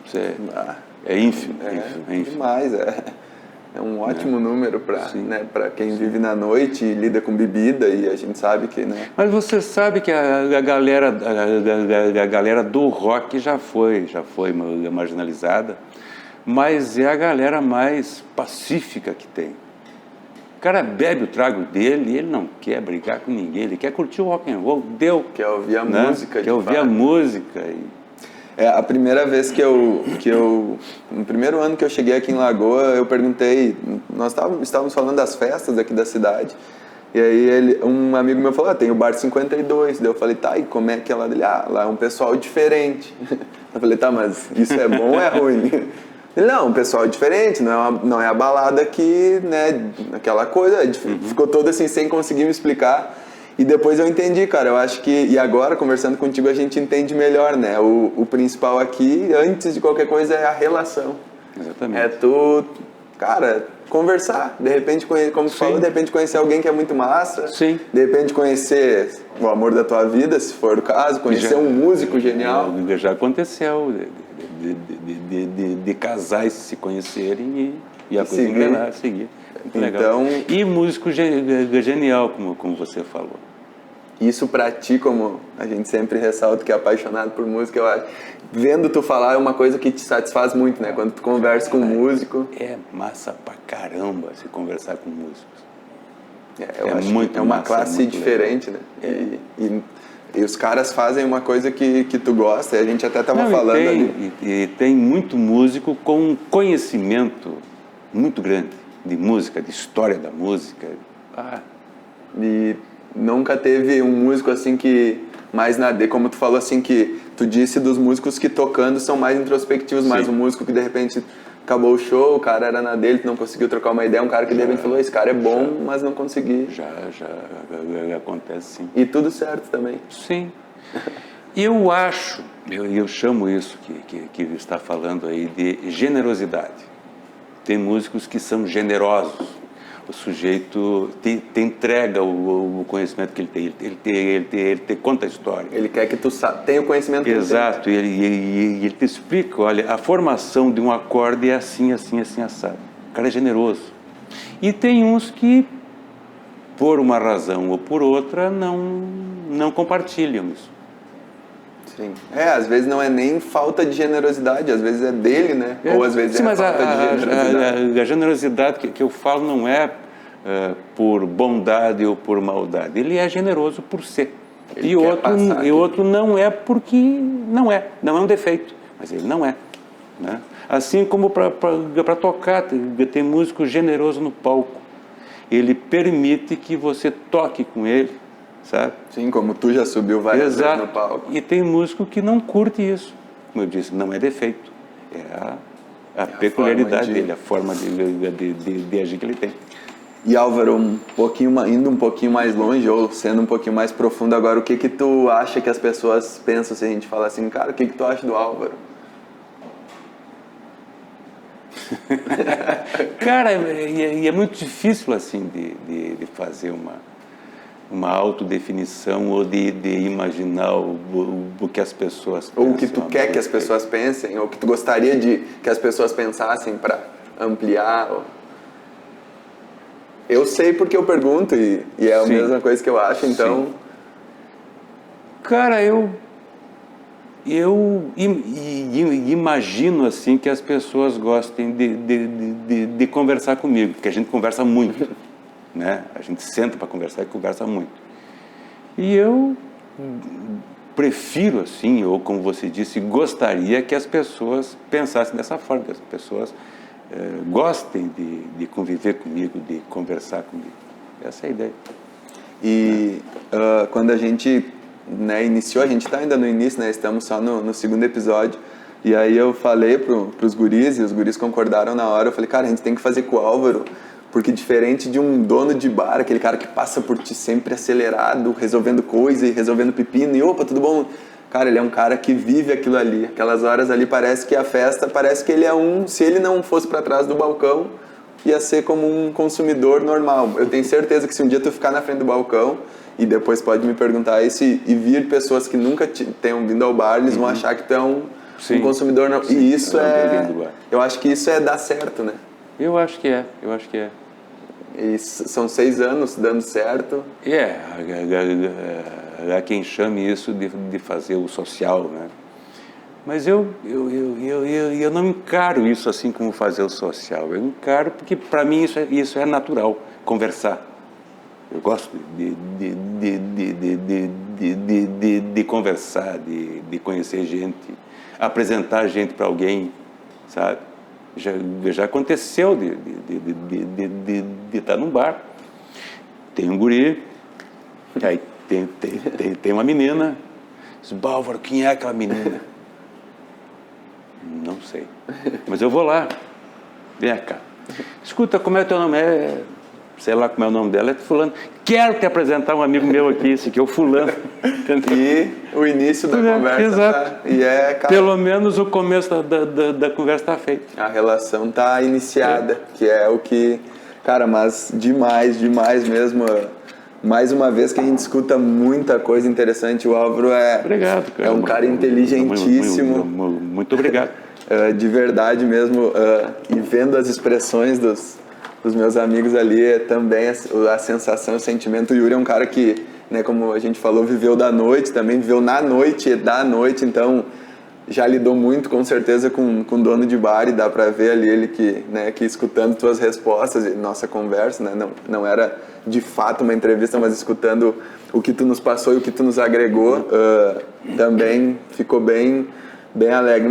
[SPEAKER 2] Isso é ínfimo. É ínfimo.
[SPEAKER 3] Demais, é um ótimo número para quem vive na noite e lida com bebida, e a gente sabe que... Né?
[SPEAKER 2] Mas você sabe que a galera do rock já foi marginalizada, mas é a galera mais pacífica que tem. O cara bebe o trago dele e ele não quer brigar com ninguém, ele quer curtir o rock and roll, deu.
[SPEAKER 3] Quer ouvir a música.
[SPEAKER 2] Quer ouvir a música.
[SPEAKER 3] A primeira vez no primeiro ano que eu cheguei aqui em Lagoa, eu perguntei, nós estávamos falando das festas aqui da cidade, e aí um amigo meu falou, tem o Bar 52, daí eu falei, tá, e como é que é lá dele? Lá é um pessoal diferente. Eu falei, tá, mas isso é bom ou é ruim? Ele, não, um pessoal diferente, não é a balada que, né, aquela coisa, ficou todo assim, sem conseguir me explicar. E depois eu entendi, cara, eu acho que... E agora, conversando contigo, a gente entende melhor, né? O principal aqui, antes de qualquer coisa, é a relação.
[SPEAKER 2] Exatamente.
[SPEAKER 3] É tu, cara, conversar. De repente, como tu falou, de repente conhecer alguém que é muito massa.
[SPEAKER 2] Sim.
[SPEAKER 3] De repente conhecer o amor da tua vida, se for o caso. Conhecer um músico genial.
[SPEAKER 2] Já aconteceu de casais se conhecerem e a coisa engrenar, seguir. Legal.
[SPEAKER 3] Então,
[SPEAKER 2] e músico genial, como você falou.
[SPEAKER 3] Isso pra ti, como a gente sempre ressalta que é apaixonado por música, eu acho. Vendo tu falar é uma coisa que te satisfaz muito, né? Quando tu conversa com um músico.
[SPEAKER 2] É massa pra caramba se conversar com músicos.
[SPEAKER 3] Eu acho
[SPEAKER 2] muito
[SPEAKER 3] que é uma
[SPEAKER 2] massa,
[SPEAKER 3] classe
[SPEAKER 2] muito
[SPEAKER 3] diferente,
[SPEAKER 2] legal.
[SPEAKER 3] né? E os caras fazem uma coisa que tu gosta, e a gente até estava falando ali.
[SPEAKER 2] E tem muito músico com um conhecimento muito grande de música, de história da música.
[SPEAKER 3] E nunca teve um músico assim que mais como tu falou assim, que tu disse dos músicos que tocando são mais introspectivos, mas um músico que de repente acabou o show, o cara era na dele, tu não conseguiu trocar uma ideia, um cara que de repente falou, esse cara é bom, mas não consegui.
[SPEAKER 2] Já acontece, sim.
[SPEAKER 3] E tudo certo também.
[SPEAKER 2] Sim. Eu acho, eu chamo isso que está falando aí de generosidade. Tem músicos que são generosos. O sujeito te entrega o conhecimento que ele tem, ele te conta a história.
[SPEAKER 3] Ele quer que tu tenha o conhecimento.
[SPEAKER 2] Exato, e ele te explica, olha, a formação de um acorde é assim, assim, assim, assado. O cara é generoso. E tem uns que, por uma razão ou por outra, não compartilham isso.
[SPEAKER 3] Sim. Às vezes não é nem falta de generosidade, às vezes é dele, né? Ou às vezes
[SPEAKER 2] mas
[SPEAKER 3] falta de generosidade.
[SPEAKER 2] A generosidade que eu falo não é por bondade ou por maldade. Ele é generoso por ser. E outro não é porque não é um defeito, mas ele não é. Né? Assim como para tocar, tem músico generoso no palco. Ele permite que você toque com ele, sabe?
[SPEAKER 3] Sim, como tu já subiu várias vezes no palco.
[SPEAKER 2] E tem músico que não curte isso. Como eu disse, não é defeito. É a peculiaridade dele, a forma de agir que ele tem.
[SPEAKER 3] E Álvaro, indo um pouquinho mais longe, ou sendo um pouquinho mais profundo agora, o que tu acha que as pessoas pensam se a gente falar assim, cara, o que tu acha do Álvaro?
[SPEAKER 2] Cara, e é muito difícil assim de fazer uma autodefinição ou de imaginar o que as pessoas pensam.
[SPEAKER 3] Ou o que tu quer que as pessoas pensem, ou o que tu gostaria que as pessoas pensassem para ampliar. Eu sei porque eu pergunto e é a mesma coisa que eu acho, então...
[SPEAKER 2] Sim. Cara, eu imagino assim que as pessoas gostem de conversar comigo, porque a gente conversa muito, né? A gente senta para conversar e conversa muito. E eu prefiro assim, ou como você disse, gostaria que as pessoas pensassem dessa forma, que as pessoas gostem de conviver comigo, de conversar comigo. Essa é a ideia.
[SPEAKER 3] E quando a gente iniciou, a gente está ainda no início, né? Estamos só no segundo episódio, e aí eu falei pros guris, e os guris concordaram na hora. Eu falei, cara, a gente tem que fazer com o Álvaro, porque diferente de um dono de bar, aquele cara que passa por ti sempre acelerado, resolvendo coisa e resolvendo pepino, e opa, tudo bom? Cara, ele é um cara que vive aquilo ali. Aquelas horas ali parece que a festa, parece que ele é se ele não fosse para trás do balcão, ia ser como um consumidor normal. Eu tenho certeza que se um dia tu ficar na frente do balcão, e depois pode me perguntar isso, e vir pessoas que nunca tenham vindo ao bar, eles vão achar que tu é um consumidor normal. E isso eu acho que isso é dar certo, né?
[SPEAKER 2] Eu acho que é.
[SPEAKER 3] E são 6 anos dando certo.
[SPEAKER 2] Há quem chame isso de fazer o social, né? Mas eu não encaro isso assim como fazer o social. Eu encaro porque para mim isso é natural, conversar. Eu gosto de conversar, de conhecer gente, apresentar gente para alguém, sabe? Já aconteceu de estar num bar, tem um guri, aí tem uma menina, diz, Álvaro, quem é aquela menina? Não sei, mas eu vou lá, vem cá, escuta, como é o teu nome? Sei lá como é o nome dela, é fulano. Quero te apresentar um amigo meu aqui, esse aqui é o fulano.
[SPEAKER 3] E o início da conversa
[SPEAKER 2] exato.
[SPEAKER 3] Cara,
[SPEAKER 2] pelo menos o começo da conversa está feito.
[SPEAKER 3] A relação está iniciada, que é o que... Cara, mas demais mesmo. Mais uma vez que a gente escuta muita coisa interessante. O Álvaro
[SPEAKER 2] obrigado, cara.
[SPEAKER 3] É um cara inteligentíssimo.
[SPEAKER 2] Muito obrigado.
[SPEAKER 3] De verdade mesmo. E vendo as expressões dos meus amigos ali, também a sensação, o sentimento. O Yuri é um cara que, né, como a gente falou, viveu da noite, também viveu na noite e da noite, então já lidou muito, com certeza, com dono de bar, e dá para ver ali ele que escutando tuas respostas e nossa conversa, né? Não era de fato uma entrevista, mas escutando o que tu nos passou e o que tu nos agregou, também ficou bem alegre.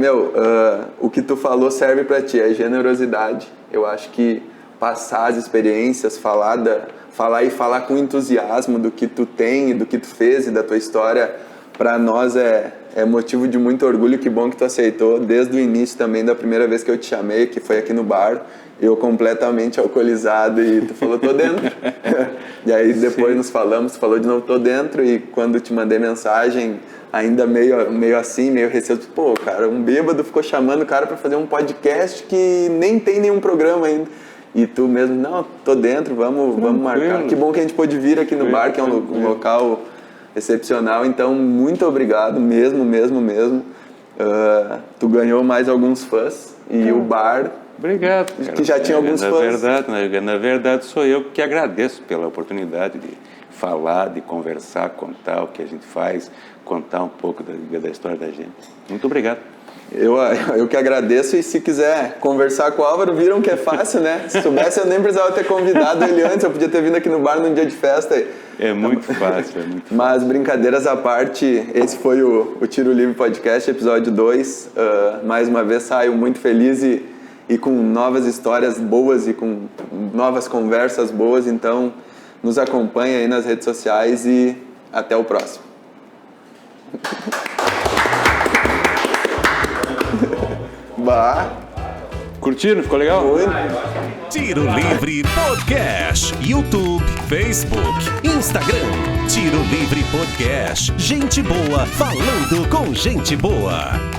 [SPEAKER 3] O que tu falou serve para ti, é generosidade. Eu acho que passar as experiências, falar com entusiasmo do que tu tem, do que tu fez e da tua história, para nós é motivo de muito orgulho. Que bom que tu aceitou desde o início também, da primeira vez que eu te chamei, que foi aqui no bar, eu completamente alcoolizado, e tu falou, tô dentro. E aí depois nos falamos, tu falou de novo, tô dentro, e quando te mandei mensagem, ainda meio assim, meio receoso, pô, cara, um bêbado ficou chamando o cara para fazer um podcast que nem tem nenhum programa ainda. E tu mesmo, não, tô dentro, vamos marcar. Que bom que a gente pôde vir aqui no bar, que é um local excepcional. Então, muito obrigado, mesmo. Tu ganhou mais alguns fãs, e o bar...
[SPEAKER 2] Obrigado, cara.
[SPEAKER 3] Que já tinha alguns fãs.
[SPEAKER 2] Na verdade, sou eu que agradeço pela oportunidade de falar, de conversar, contar o que a gente faz, contar um pouco da história da gente. Muito obrigado.
[SPEAKER 3] Eu que agradeço, e se quiser conversar com o Álvaro, viram que é fácil, né? Se soubesse, eu nem precisava ter convidado ele antes, eu podia ter vindo aqui no bar num dia de festa.
[SPEAKER 2] É muito fácil,
[SPEAKER 3] Mas brincadeiras à parte, esse foi o Tiro Livre Podcast, episódio 2. Mais uma vez saio muito feliz e com novas histórias boas e com novas conversas boas. Então, nos acompanha aí nas redes sociais e até o próximo.
[SPEAKER 2] Curtiram? Ficou legal?
[SPEAKER 3] Muito.
[SPEAKER 1] Tiro Livre Podcast. YouTube, Facebook, Instagram. Tiro Livre Podcast. Gente boa falando com gente boa.